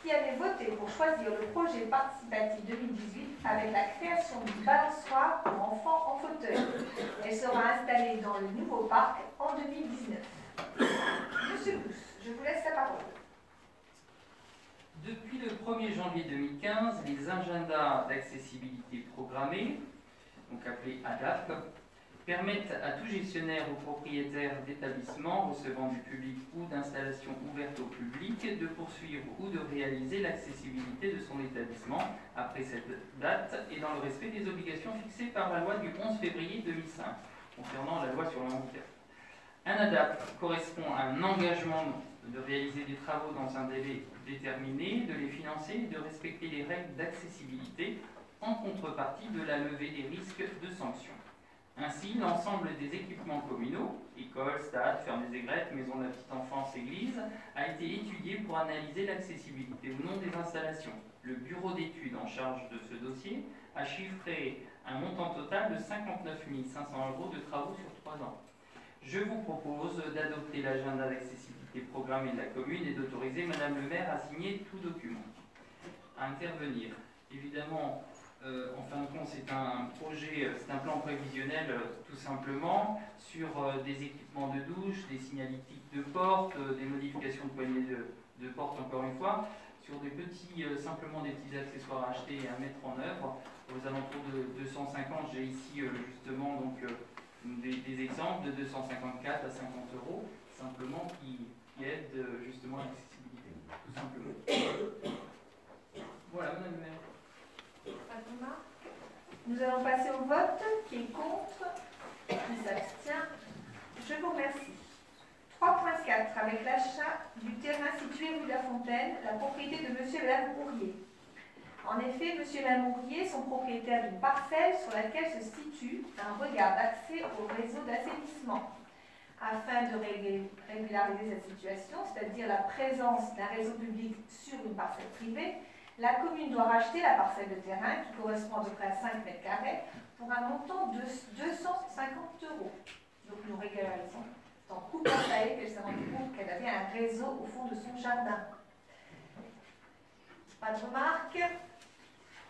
qui avez voté pour choisir le projet participatif 2018 avec la création d'une balançoire pour enfants en fauteuil. Elle sera installée dans le nouveau parc en 2019. Monsieur Bousse, je vous laisse la parole. Depuis le 1er janvier 2015, les agendas d'accessibilité programmés, donc appelés ADAP, permettent à tout gestionnaire ou propriétaire d'établissement recevant du public ou d'installations ouvertes au public de poursuivre ou de réaliser l'accessibilité de son établissement après cette date et dans le respect des obligations fixées par la loi du 11 février 2005 concernant la loi sur le handicap. Un ADAP correspond à un engagement de réaliser des travaux dans un délai déterminé, de les financer et de respecter les règles d'accessibilité en contrepartie de la levée des risques de sanctions. Ainsi, l'ensemble des équipements communaux, écoles, stades, fermes des aigrettes, maisons de la petite enfance, églises, a été étudié pour analyser l'accessibilité ou non des installations. Le bureau d'études en charge de ce dossier a chiffré un montant total de 59 500 € de travaux sur 3 ans. Je vous propose d'adopter l'agenda d'accessibilité programmé de la commune et d'autoriser Madame le maire à signer tout document. À intervenir. Évidemment, en fin de compte, c'est un projet, c'est un plan prévisionnel tout simplement sur des équipements de douche, des signalétiques de porte, des modifications de poignées de porte encore une fois, sur des petits, simplement des petits accessoires à acheter et à mettre en œuvre. Aux alentours de 250, j'ai ici justement donc des exemples de 254 à 50 €, simplement qui aident justement à l'accessibilité, tout simplement. Voilà, Madame le maire. Nous allons passer au vote. Qui est contre? Qui s'abstient? Je vous remercie. 3.4 avec l'achat du terrain situé rue de la Fontaine, la propriété de M. Lamourier. En effet, M. Lamourier sont propriétaires d'une parcelle sur laquelle se situe un regard d'accès au réseau d'assainissement. Afin de régulariser cette situation, c'est-à-dire la présence d'un réseau public sur une parcelle privée, la commune doit racheter la parcelle de terrain qui correspond à peu près à 5 mètres carrés pour un montant de 250 €. Donc nous régularisons. C'est en coupant ça qu'elle s'est rendue compte qu'elle avait un réseau au fond de son jardin. Pas de remarques?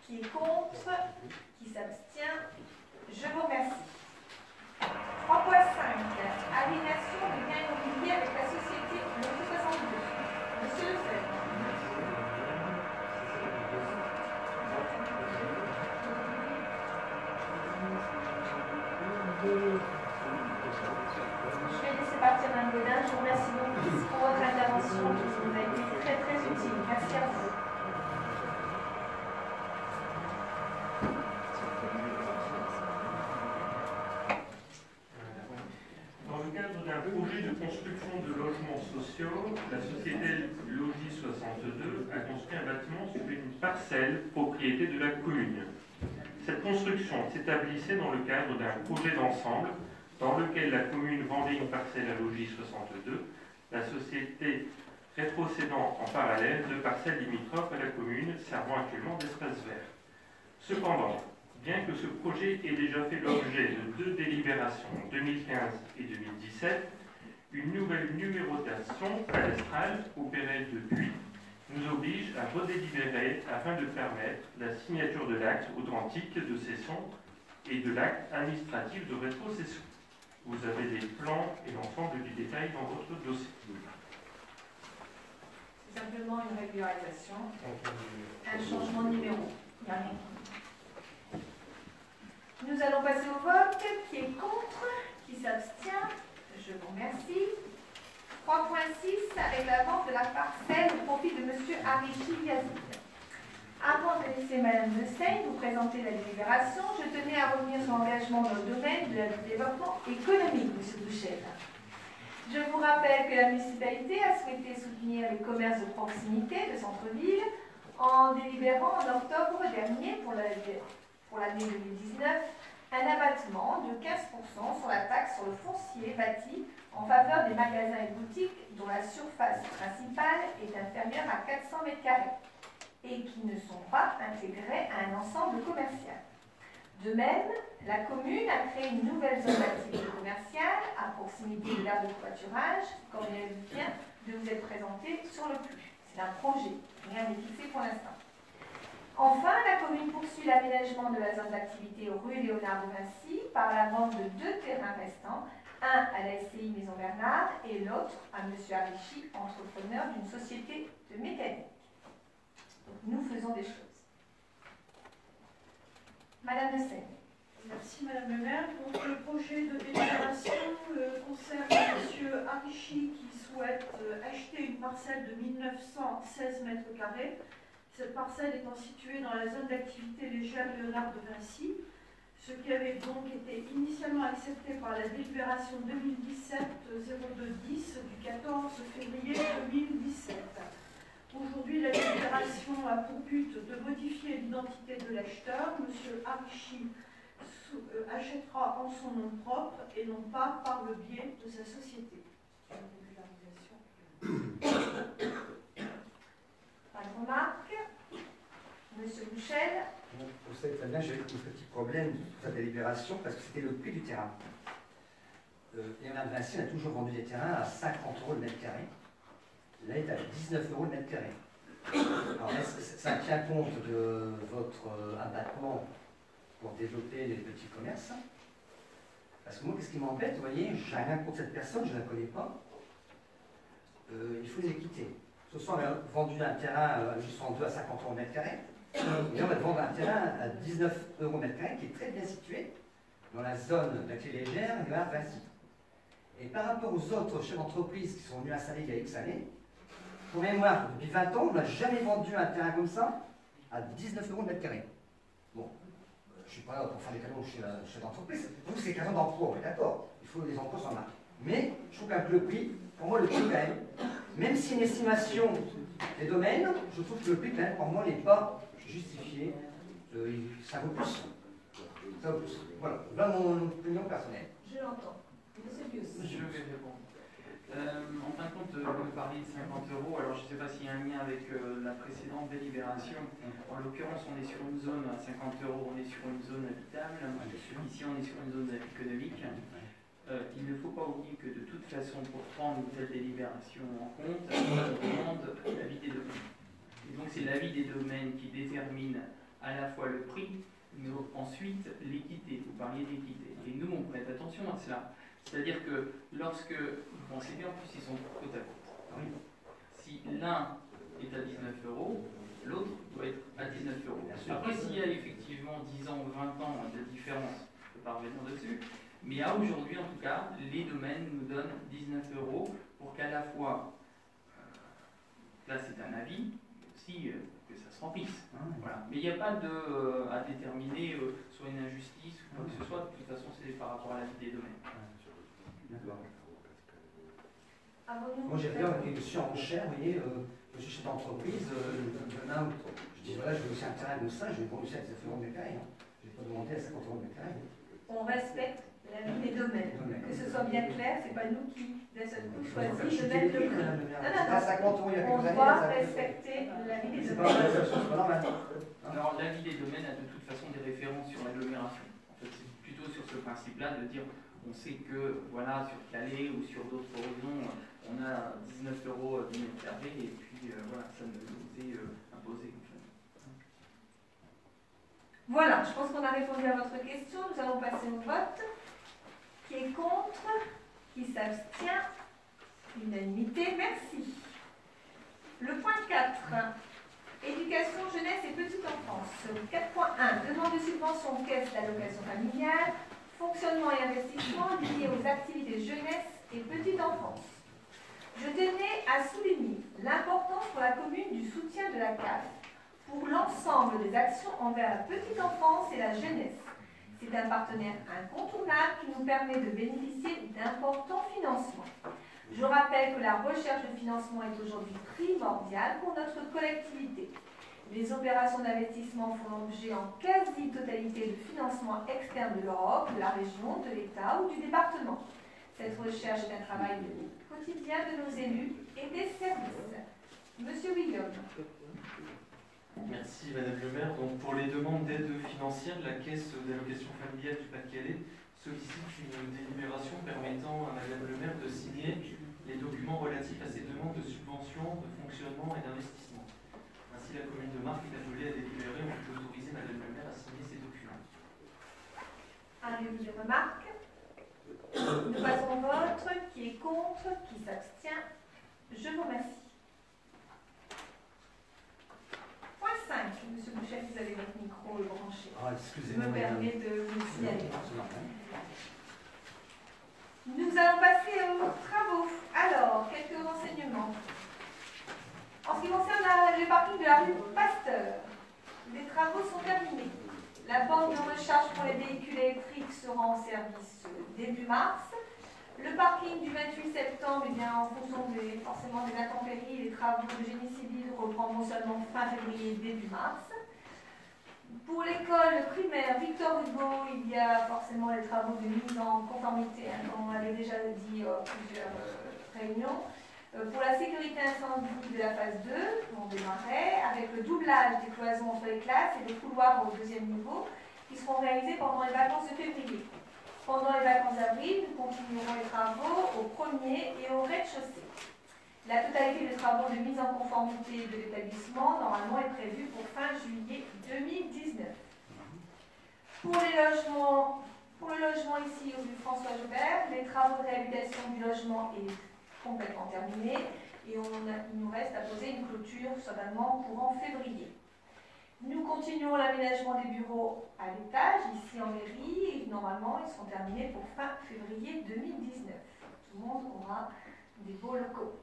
Qui est contre? Qui s'abstient? Je vous remercie. 3.5. Aliénation de biens immobiliers avec la société Loto 62. Monsieur Lefebvre. Je vais laisser partir Mme Godin. Je vous remercie beaucoup pour votre intervention qui nous a été très très utile. Merci à vous. Dans le cadre d'un projet de construction de logements sociaux, la société Logis 62 a construit un bâtiment sur une parcelle propriété de la commune. Cette construction s'établissait dans le cadre d'un projet d'ensemble dans lequel la commune vendait une parcelle à Logis 62, la société rétrocédant en parallèle 2 parcelles limitrophes à la commune, servant actuellement d'espace vert. Cependant, bien que ce projet ait déjà fait l'objet de 2 délibérations en 2015 et 2017, une nouvelle numérotation cadastrale opérée depuis nous oblige à redélibérer afin de permettre la signature de l'acte authentique de cession et de l'acte administratif de rétrocession. Vous avez les plans et l'ensemble du détail dans votre dossier. C'est simplement une régularisation, un changement de numéro. Il n'y a rien. Nous allons passer au vote. Qui est contre? Qui s'abstient? Je vous remercie. 3.6 avec la vente de la parcelle au profit de M. Arichi Yazid. Avant de laisser Mme De Seyne vous présenter la délibération, je tenais à revenir sur l'engagement dans le domaine du développement économique, M. Bouchel. Je vous rappelle que la municipalité a souhaité soutenir les commerces de proximité de centre-ville en délibérant en octobre dernier pour l'année 2019 un abattement de 15% sur la taxe sur le foncier bâti en faveur des magasins et boutiques dont la surface principale est inférieure à 400 m² et qui ne sont pas intégrés à un ensemble commercial. De même, la commune a créé une nouvelle zone d'activité commerciale à proximité de l'aire de covoiturage, comme il vient de vous être présenté sur le plan. C'est un projet, rien n'est fixé pour l'instant. Enfin, la commune poursuit l'aménagement de la zone d'activité rue Léonard de Vinci par la vente de 2 terrains restants, un à la SCI Maison Bernard et l'autre à M. Arichi, entrepreneur d'une société de mécanique. Donc, nous faisons des choses. Madame De Seyne. Merci Madame le maire. Donc, le projet de délibération concerne M. Arichi qui souhaite acheter une parcelle de 1916 m². Cette parcelle étant située dans la zone d'activité légère Léonard de Vinci, ce qui avait donc été initialement accepté par la délibération 2017-0210 du 14 février 2017. Aujourd'hui, la délibération a pour but de modifier l'identité de l'acheteur. M. Arichi achètera en son nom propre et non pas par le biais de sa société. Pas de remarques? Monsieur Bouchel. Vous savez très bien, j'ai eu un petit problème sur sa délibération parce que c'était le prix du terrain. Léonard de Vinci a toujours vendu des terrains à 50 € le mètre carré. Là, il est à 19 € le mètre carré. Alors, est-ce que ça tient compte de votre abattement pour développer les petits commerces? Parce que moi, qu'est-ce qui m'embête? Vous voyez, j'ai rien contre cette personne, je ne la connais pas. Il faut les quitter. Ce soir, on a vendu un terrain juste en 2 à 50 € le mètre carré. Et on va vendre un terrain à 19 € le mètre carré qui est très bien situé dans la zone d'activité légère de la Vinci. Et par rapport aux autres chefs d'entreprise qui sont venus installer il y a X années, pour mémoire, depuis 20 ans, on n'a jamais vendu un terrain comme ça à 19 € le mètre carré. Bon, je ne suis pas là pour faire des cadeaux chez la chef d'entreprise. Donc c'est 15 ans d'emploi, on est d'accord. Il faut des emplois sur la marque. Mais je trouve qu'avec le prix, pour moi, le prix, quand même si une estimation des domaines, je trouve que le prix, quand même, pour moi, n'est pas justifié. Ça vaut plus. Ça vaut plus. Voilà, voilà mon opinion personnelle. Je l'entends. Monsieur Bios. Je vais répondre. En fin de compte, vous parliez de 50 €. Alors, je ne sais pas s'il y a un lien avec la précédente délibération. En l'occurrence, on est sur une zone à 50 €, on est sur une zone habitable. Ici, on est sur une zone économique. Il ne faut pas oublier que de toute façon, pour prendre une telle délibération en compte, on demande l'avis des domaines. Et donc, c'est l'avis des domaines qui détermine à la fois le prix, mais ensuite l'équité. Vous parliez d'équité. Et nous, on prête attention à cela. C'est-à-dire que lorsque, vous pensez bien, en plus, ils sont côte à côte. Si l'un est à 19 €, l'autre doit être à 19 €. Après, s'il y a effectivement 10 ans ou 20 ans de différence, on ne peut pas revenir dessus. Mais à aujourd'hui, en tout cas, les domaines nous donnent 19 € pour qu'à la fois, là c'est un avis, mais aussi que ça se remplisse. Voilà. Mais il n'y a pas à déterminer soit une injustice ou quoi que ce soit. De toute façon, c'est par rapport à l'avis des domaines. D'accord. Moi, j'ai regardé avec monsieur en enchère, vous voyez, je suis chef d'entreprise, demain, je dis voilà, je veux aussi un terrain comme ça, je vais vendre aussi à 19 € le mètre carré. Je ne vais pas demander à 50 € le mètre carré. On respecte La ville des domaines. Que ce soit bien clair, c'est pas nous qui, d'un seul coup, choisissons de mettre le prix. On doit respecter la ville des domaines. Alors, la ville des domaines a de toute façon des références sur l'agglomération. En fait, c'est plutôt sur ce principe-là de dire, on sait que, voilà, sur Calais ou sur d'autres horizons, on a 19 € du mètre carré, et puis, voilà, ça nous est imposé. Voilà, je pense qu'on a répondu à votre question. Nous allons passer au vote. Qui est contre? Qui s'abstient? Unanimité, merci. Le point 4. Éducation, jeunesse et petite enfance. 4.1. Demande de subvention caisse d'allocation familiale, fonctionnement et investissement liés aux activités jeunesse et petite enfance. Je tenais à souligner l'importance pour la commune du soutien de la CAF pour l'ensemble des actions envers la petite enfance et la jeunesse. C'est un partenaire incontournable qui nous permet de bénéficier d'importants financements. Je rappelle que la recherche de financement est aujourd'hui primordiale pour notre collectivité. Les opérations d'investissement font l'objet en quasi-totalité de financement externe de l'Europe, de la région, de l'État ou du département. Cette recherche est un travail quotidien de nos élus et des services. Monsieur William. Merci Madame le maire. Donc pour les demandes d'aide financière, la Caisse d'allocation familiale du Pas-de-Calais sollicite une délibération permettant à Madame le maire de signer les documents relatifs à ces demandes de subvention, de fonctionnement et d'investissement. Ainsi, la commune de Marc est appelée à délibérer en vue d'autoriser Madame le maire à signer ces documents. Avez-vous des remarques? Nous passons au vote. Qui est contre? Qui s'abstient? Je vous remercie. Point 5. Monsieur Bouchel, vous avez votre micro branché. Je me permets de vous signaler. Nous allons passer aux travaux. Alors, quelques renseignements. En ce qui concerne le parking de la rue Pasteur, les travaux sont terminés. La borne de recharge pour les véhicules électriques sera en service début mars. Le parking du 28 septembre, eh bien, en fonction forcément des intempéries, les travaux de génie civil reprendront seulement fin février, début mars. Pour l'école primaire Victor Hugo, il y a forcément les travaux de mise en conformité, comme on l'avait déjà dit plusieurs réunions. Pour la sécurité incendie de la phase 2, on démarrait avec le doublage des cloisons entre les classes et des couloirs au deuxième niveau qui seront réalisés pendant les vacances de février. Pendant les vacances d'avril, nous continuerons les travaux au premier et au rez-de-chaussée. La totalité des travaux de mise en conformité de l'établissement, normalement, est prévue pour fin juillet 2019. Pour le logement ici au rue François Joubert, les travaux de réhabilitation du logement est complètement terminés et il nous reste à poser une clôture certainement courant février. Nous continuons l'aménagement des bureaux à l'étage, ici en mairie, et normalement ils seront terminés pour fin février 2019. Tout le monde aura des beaux locaux.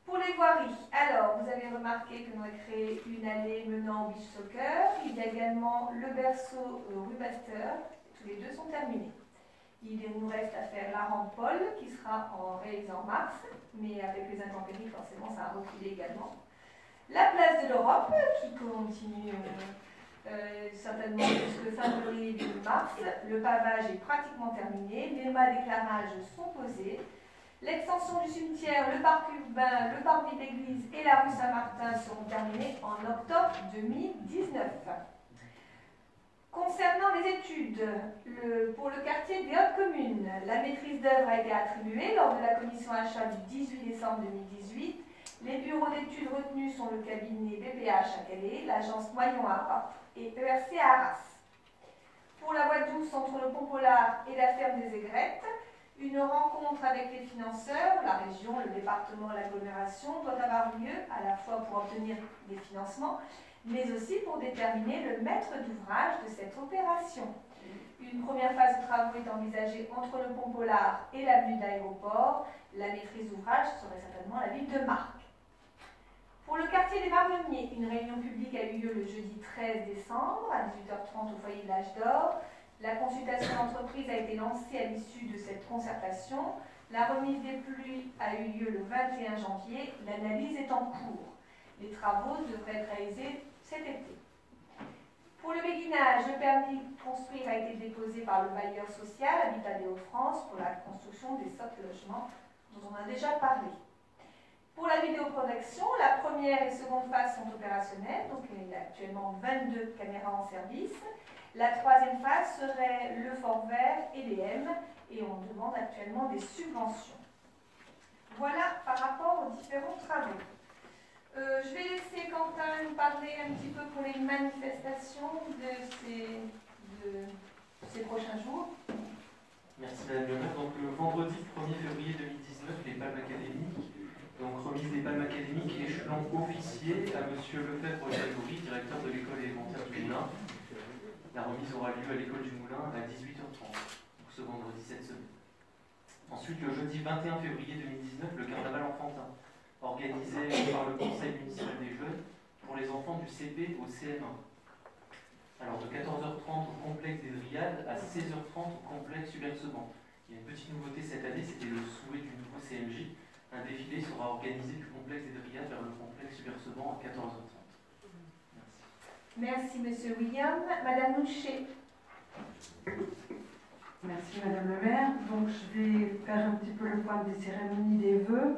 Pour les voiries, alors vous avez remarqué que nous avons créé une allée menant au beach soccer. Il y a également le berceau rue Pasteur. Tous les deux sont terminés. Il nous reste à faire la rampe Paul qui sera réalisée en mars, mais avec les intempéries, forcément, ça a reculé également. La place de l'Europe qui continue certainement jusqu'à fin février début mars. Le pavage est pratiquement terminé, les mâts d'éclairage sont posés. L'extension du cimetière, le parc urbain, le parvis d'église et la rue Saint-Martin seront terminés en octobre 2019. Concernant les études, pour le quartier des Hautes-Communes, la maîtrise d'œuvre a été attribuée lors de la commission achat du 18 décembre 2018. Les bureaux d'études retenus sont le cabinet BPH à Calais, l'agence Moyon à Arras et ERC à Arras. Pour la voie douce entre le Pont-Pollard et la ferme des Aigrettes, une rencontre avec les financeurs, la région, le département, l'agglomération, doit avoir lieu à la fois pour obtenir des financements, mais aussi pour déterminer le maître d'ouvrage de cette opération. Une première phase de travaux est envisagée entre le Pont-Pollard et l'avenue de l'Aéroport. La maîtrise d'ouvrage serait certainement la ville de Marc. Pour le quartier des Marronniers, une réunion publique a eu lieu le jeudi 13 décembre à 18h30 au foyer de l'Âge d'Or. La consultation d'entreprise a été lancée à l'issue de cette concertation. La remise des pluies a eu lieu le 21 janvier. L'analyse est en cours. Les travaux devraient être réalisés cet été. Pour le béguinage, témoignage, le permis de construire a été déposé par le bailleur social Habitat des Hauts-de-France pour la construction des socles logements dont on a déjà parlé. Pour la vidéoprotection, la première et seconde phase sont opérationnelles, donc il y a actuellement 22 caméras en service. La troisième phase serait le forfait EDM et on demande actuellement des subventions. Voilà par rapport aux différents travaux. Je vais laisser Quentin nous parler un petit peu pour les manifestations de ces prochains jours. Merci Madame le maire. Donc le vendredi 1er février 2019, les palmes académiques, donc remise des palmes académiques, échelon officier à Monsieur Lefebvre-Grégory, directeur de l'école élémentaire du Moulin. La remise aura lieu à l'école du Moulin à 18h30, donc ce vendredi cette semaine. Ensuite, le jeudi 21 février 2019, le carnaval enfantin, organisé par le Conseil municipal des jeunes pour les enfants du CP au CM1. Alors de 14h30 au complexe des Dryades à 16h30 au complexe Hubert-Seban. Il y a une petite nouveauté cette année, c'était le souhait du nouveau CMJ. Un défilé sera organisé du complexe des Dryades vers le complexe Hubert-Seban à 14h30. Merci Monsieur William. Madame Mouchet. Merci Madame le maire. Donc je vais faire un petit peu le point des cérémonies des vœux.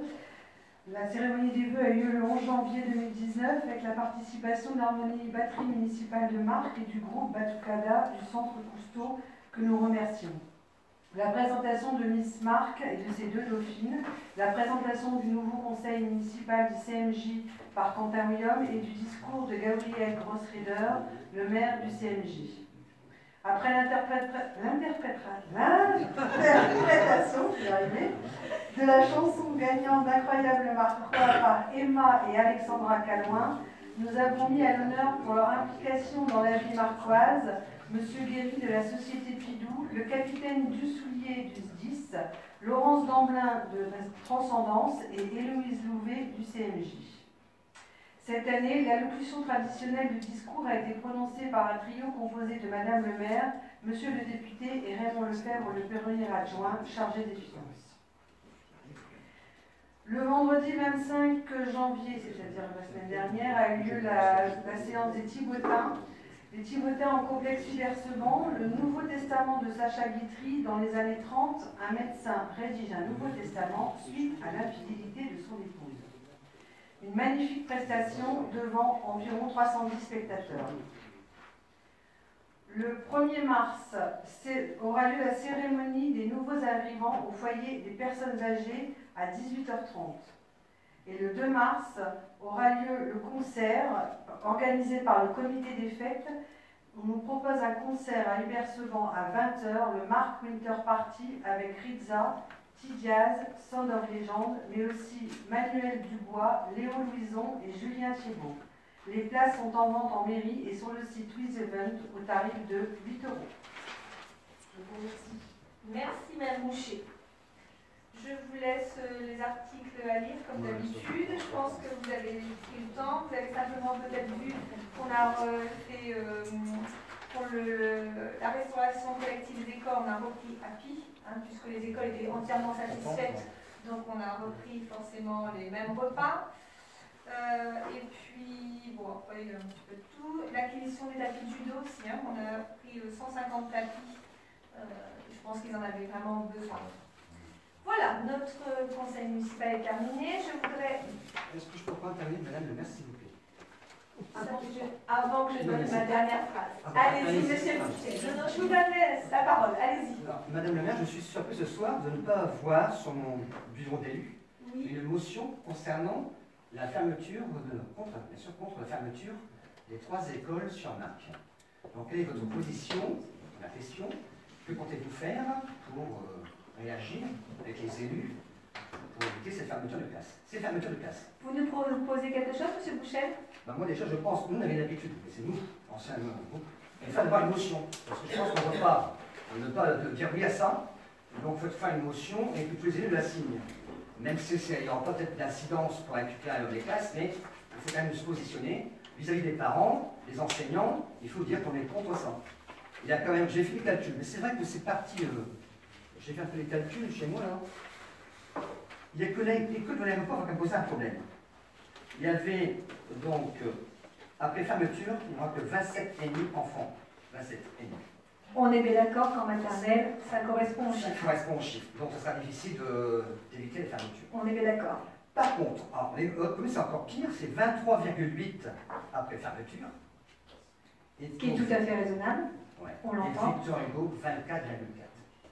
La cérémonie des vœux a eu lieu le 11 janvier 2019 avec la participation de l'harmonie batterie municipale de Marc et du groupe Batucada du centre Cousteau que nous remercions. La présentation de Miss Marc et de ses deux dauphines, la présentation du nouveau conseil municipal du CMJ par Quentin William et du discours de Gabriel Grossrieder, le maire du CMJ. Après l'interprétation, de la chanson gagnante d'Incroyable Marquois par Emma et Alexandra Calouin, nous avons mis à l'honneur pour leur implication dans la vie marquoise Monsieur Guéry de la Société Pidou, le capitaine Dussoulier du SDIS, Laurence Damblin de Transcendance et Héloïse Louvet du CMJ. Cette année, l'allocution traditionnelle du discours a été prononcée par un trio composé de Madame le maire, Monsieur le député et Raymond Lefebvre, le premier adjoint chargé des finances. Le vendredi 25 janvier, c'est-à-dire la semaine dernière, a eu lieu la séance des Thibotins. Les Thibotins en complexe Hubert-Seban, le Nouveau Testament de Sacha Guitry. Dans les années 30, un médecin rédige un Nouveau Testament suite à l'infidélité de son épouse. Une magnifique prestation devant environ 310 spectateurs. Le 1er mars aura lieu la cérémonie des nouveaux arrivants au foyer des personnes âgées à 18h30. Et le 2 mars aura lieu le concert organisé par le comité des fêtes. On nous propose un concert à Hubert-Seban à 20h, le Mark Winter Party avec Rizza, T-Jazz, Sound of Legend, mais aussi Manuel Dubois, Léo Louison et Julien Thiebaud. Les places sont en vente en mairie et sur le site Wiz Event au tarif de 8 €. Je vous remercie. Merci Mme Mouchet. Je vous laisse les articles à lire comme d'habitude. Je pense que vous avez pris le temps. Vous avez simplement peut-être vu qu'on a fait pour la restauration collective des corps, on a repris API, puisque les écoles étaient entièrement satisfaites. Donc on a repris forcément les mêmes repas. Et puis, bon, après il y a un petit peu de tout. L'acquisition des tapis de judo aussi, on a pris 150 tapis. Je pense qu'ils en avaient vraiment besoin. Voilà, notre conseil municipal est terminé. Je voudrais... Est-ce que je peux prendre terminer, Madame le maire, s'il vous plaît? Avant que je donne ma dernière phrase. Allez-y, monsieur le Boucher. Je vous donne la parole. Allez-y. Madame le maire, je suis surpris ce soir de ne pas voir sur mon bureau d'élu une motion concernant la fermeture, contre la fermeture des 3 écoles sur Marc. Donc, quelle est votre position, la question, que comptez-vous faire pour réagir avec les élus pour éviter cette fermeture de classe? Vous nous proposez quelque chose, monsieur Boucher? Moi déjà, je pense, nous on avait l'habitude, mais c'est nous, anciens groupe, il faut avoir une motion, parce que je pense qu'on ne peut pas dire oui à ça, donc il faut faire une motion et que tous les élus la signent. Même si il n'y aura pas peut-être d'incidence pour récupérer les classes, mais il faut quand même se positionner vis-à-vis des parents, des enseignants, il faut dire qu'on est contre ça. Il y a quand même, j'ai fait les calculs, mais c'est vrai que c'est parti, j'ai fait un peu les calculs chez moi là. Il n'y a que l'école de l'aéroport qui a posé un problème. Il y avait donc, après fermeture, il n'y aura que 27,5 enfants. 27,5 27,5. On est bien d'accord qu'en maternelle, ça correspond au Ça chiffre. correspond au chiffre. Donc, ce sera difficile d'éviter les fermetures. On est bien d'accord. Par contre, alors, les autres communes, c'est encore pire, c'est 23,8 après fermeture. Ce qui est tout à fait raisonnable. Ouais. On l'entend. Et Victor Hugo, 24,4.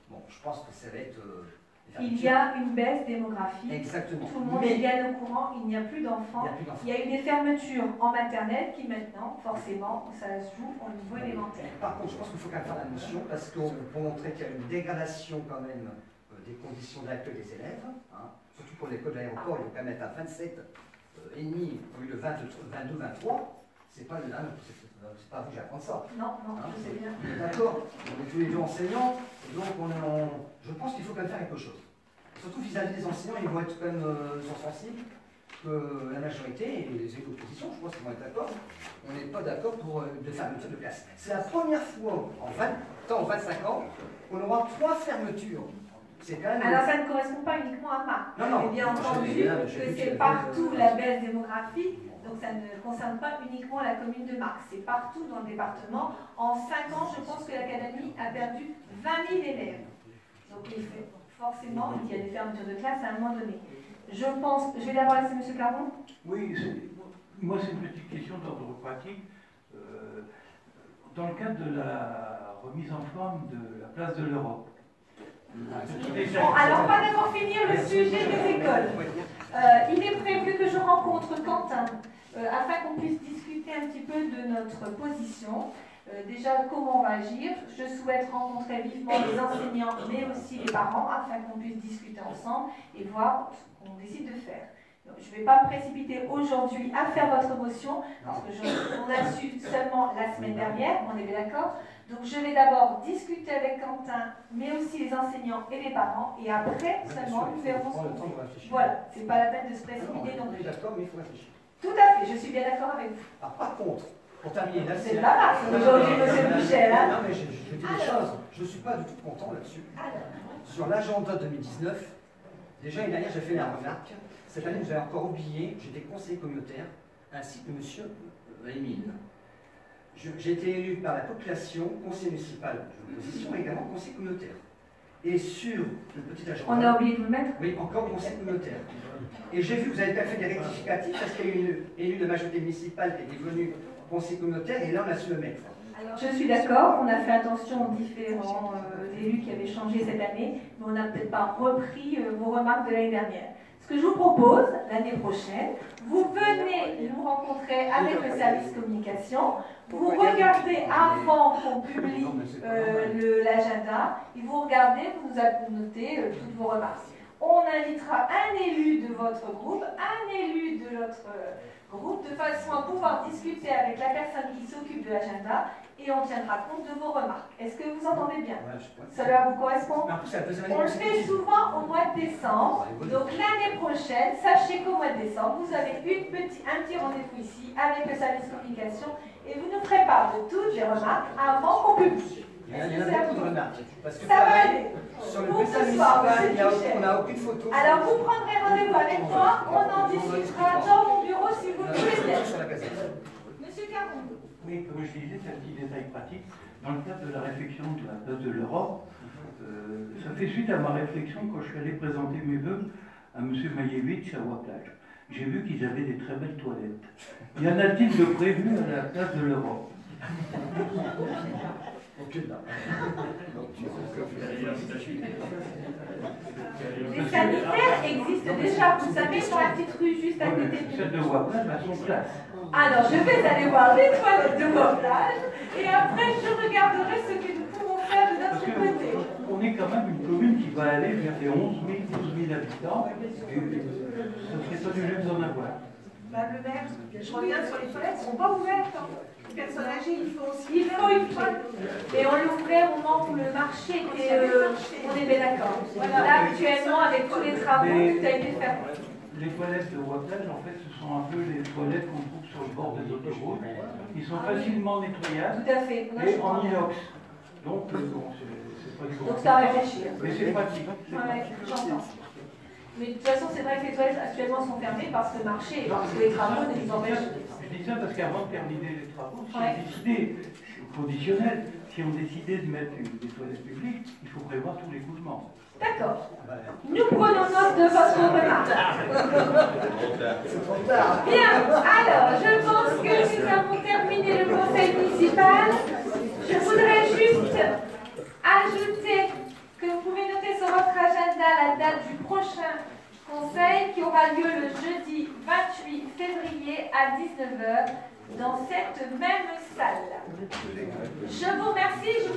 Bon, je pense que ça va être... Il y a une baisse démographique. Exactement. Tout le monde est bien au courant, il n'y a plus d'enfants. Il y a eu des fermetures en maternelle qui maintenant, forcément, ça se joue au niveau élémentaire. Par contre, je pense qu'il faut quand même faire la notion parce qu'on peut montrer qu'il y a une dégradation quand même des conditions d'accueil des élèves. Hein. Surtout pour l'école de l'aéroport, ils vont quand même être à 27,5 au lieu de 22, 23. C'est pas le c'est pas vous, j'apprends ça. Non, je sais bien. D'accord. On est tous les deux enseignants, et donc je pense qu'il faut quand même faire quelque chose. Surtout vis-à-vis des enseignants, ils vont être quand même ils sont sensibles que la majorité et les oppositions, je pense qu'ils vont être d'accord. On n'est pas d'accord pour des fermetures de classe. C'est la première fois en 25 ans qu'on aura 3 fermetures. Quand même... Alors ça ne correspond pas uniquement à Marc. Non, Vous avez bien entendu que c'est partout la baisse démographique. Donc ça ne concerne pas uniquement la commune de Marc, c'est partout dans le département. En 5 ans, je pense que l'académie a perdu 20 000 élèves. Donc forcément, il y a des fermetures de classe à un moment donné. Je vais d'abord laisser M. Caron. Oui, moi c'est une petite question d'ordre pratique. Dans le cadre de la remise en forme de la place de l'Europe. Bon, alors pas d'abord finir le sujet des écoles. Il est prévu que je rencontre Quentin afin qu'on puisse discuter un petit peu de notre position. Déjà, comment on va agir. Je souhaite rencontrer vivement les enseignants, mais aussi les parents, afin qu'on puisse discuter ensemble et voir ce qu'on décide de faire. Donc, je ne vais pas me précipiter aujourd'hui à faire votre motion, parce que on a su seulement la semaine dernière, on est bien d'accord. Donc je vais d'abord discuter avec Quentin, mais aussi les enseignants et les parents, et après seulement nous verrons ce qu'on fait. Voilà, c'est pas la peine de se précipiter non plus. D'accord, mais il faut réfléchir. Tout à fait, je suis bien d'accord avec vous. Par contre, pour terminer, là, c'est pas grave aujourd'hui, monsieur Michel. Hein. Non, mais je dis des choses. Je ne suis pas du tout content là-dessus. Sur l'agenda 2019, déjà l'année dernière, j'ai fait la remarque. Cette année, vous avez encore oublié, j'étais conseiller communautaire, ainsi que monsieur Émile. J'ai été élu par la population, conseiller municipal de l'opposition, mais également conseiller communautaire. Et sur le petit agenda... On a oublié de vous le mettre? Oui, encore conseiller communautaire. Et j'ai vu que vous avez fait des rectificatifs parce qu'il y a eu une élue de la majorité municipale qui est devenue conseiller communautaire, et là, on a su le mettre. Alors, je suis d'accord, on a fait attention aux différents élus qui avaient changé cette année, mais on n'a peut-être pas repris vos remarques de l'année dernière. Ce que je vous propose, l'année prochaine, vous venez nous rencontrer avec le service communication, vous regardez avant qu'on publie l'agenda, et vous regardez, vous notez toutes vos remarques. On invitera un élu de votre groupe, un élu de l'autre groupe, de façon à pouvoir discuter avec la personne qui s'occupe de l'agenda, et on tiendra compte de vos remarques. Est-ce que vous entendez bien? Cela vous correspond? On le fait souvent au mois de décembre. Donc l'année prochaine, sachez qu'au mois de décembre, vous avez un petit rendez-vous ici avec le service communication et vous nous ferez part de toutes les remarques avant qu'on publie. Il y en a beaucoup de remarques. Parce que ça va aller. Sur le bulletin municipal, on n'a aucune photo. Alors vous prendrez rendez-vous avec moi, on en discutera dans mon bureau si vous le voulez. Monsieur Caron. Oui, comme je disais, c'est un petit détail pratique. Dans le cadre de la réflexion de la place de l'Europe, ça fait suite à ma réflexion quand je suis allé présenter mes vœux à M. Maïevitch à Waplage. J'ai vu qu'ils avaient des très belles toilettes. Y en a-t-il de prévu à la place de l'Europe? Les sanitaires existent déjà, vous savez, sur la petite rue juste à côté de celle de Waplage a son place. Alors, je vais aller voir les toilettes de Waplage et après, je regarderai ce que nous pouvons faire de notre côté. On est quand même une commune qui va aller vers les 11 000, 12 000 habitants. Et ça ne serait pas du jeu d'en avoir. Madame le maire, je reviens sur les toilettes, elles ne sont pas ouvertes. Les personnes âgées, il faut aussi. Il faut une toilette. Et on l'ouvrait au moment où le marché était. On est bien d'accord. Voilà. Là, actuellement, avec tous les travaux, tout a été fait. Les toilettes de Waplage, en fait, ce sont un peu les toilettes qu'on trouve sur le bord des autoroutes. Ils sont facilement nettoyables. Tout à fait. Et en inox. Donc, bon, c'est pas du tout. Donc, c'est à réfléchir. Mais c'est pratique. Ouais, j'entends. Mais de toute façon, c'est vrai que les toilettes actuellement sont fermées parce que le marché, parce que les travaux ne nous empêchent. Je dis ça parce qu'avant de terminer les travaux, j'ai décidé, conditionnel, si on décidait de mettre des toilettes publiques, il faut prévoir tous les coulements. D'accord. Nous prenons note de votre remarque. Bien, alors, je pense que nous avons terminé le conseil municipal. Je voudrais juste ajouter que vous pouvez noter sur votre agenda la date du prochain conseil qui aura lieu le jeudi 28 février à 19h dans cette même salle. Je vous remercie.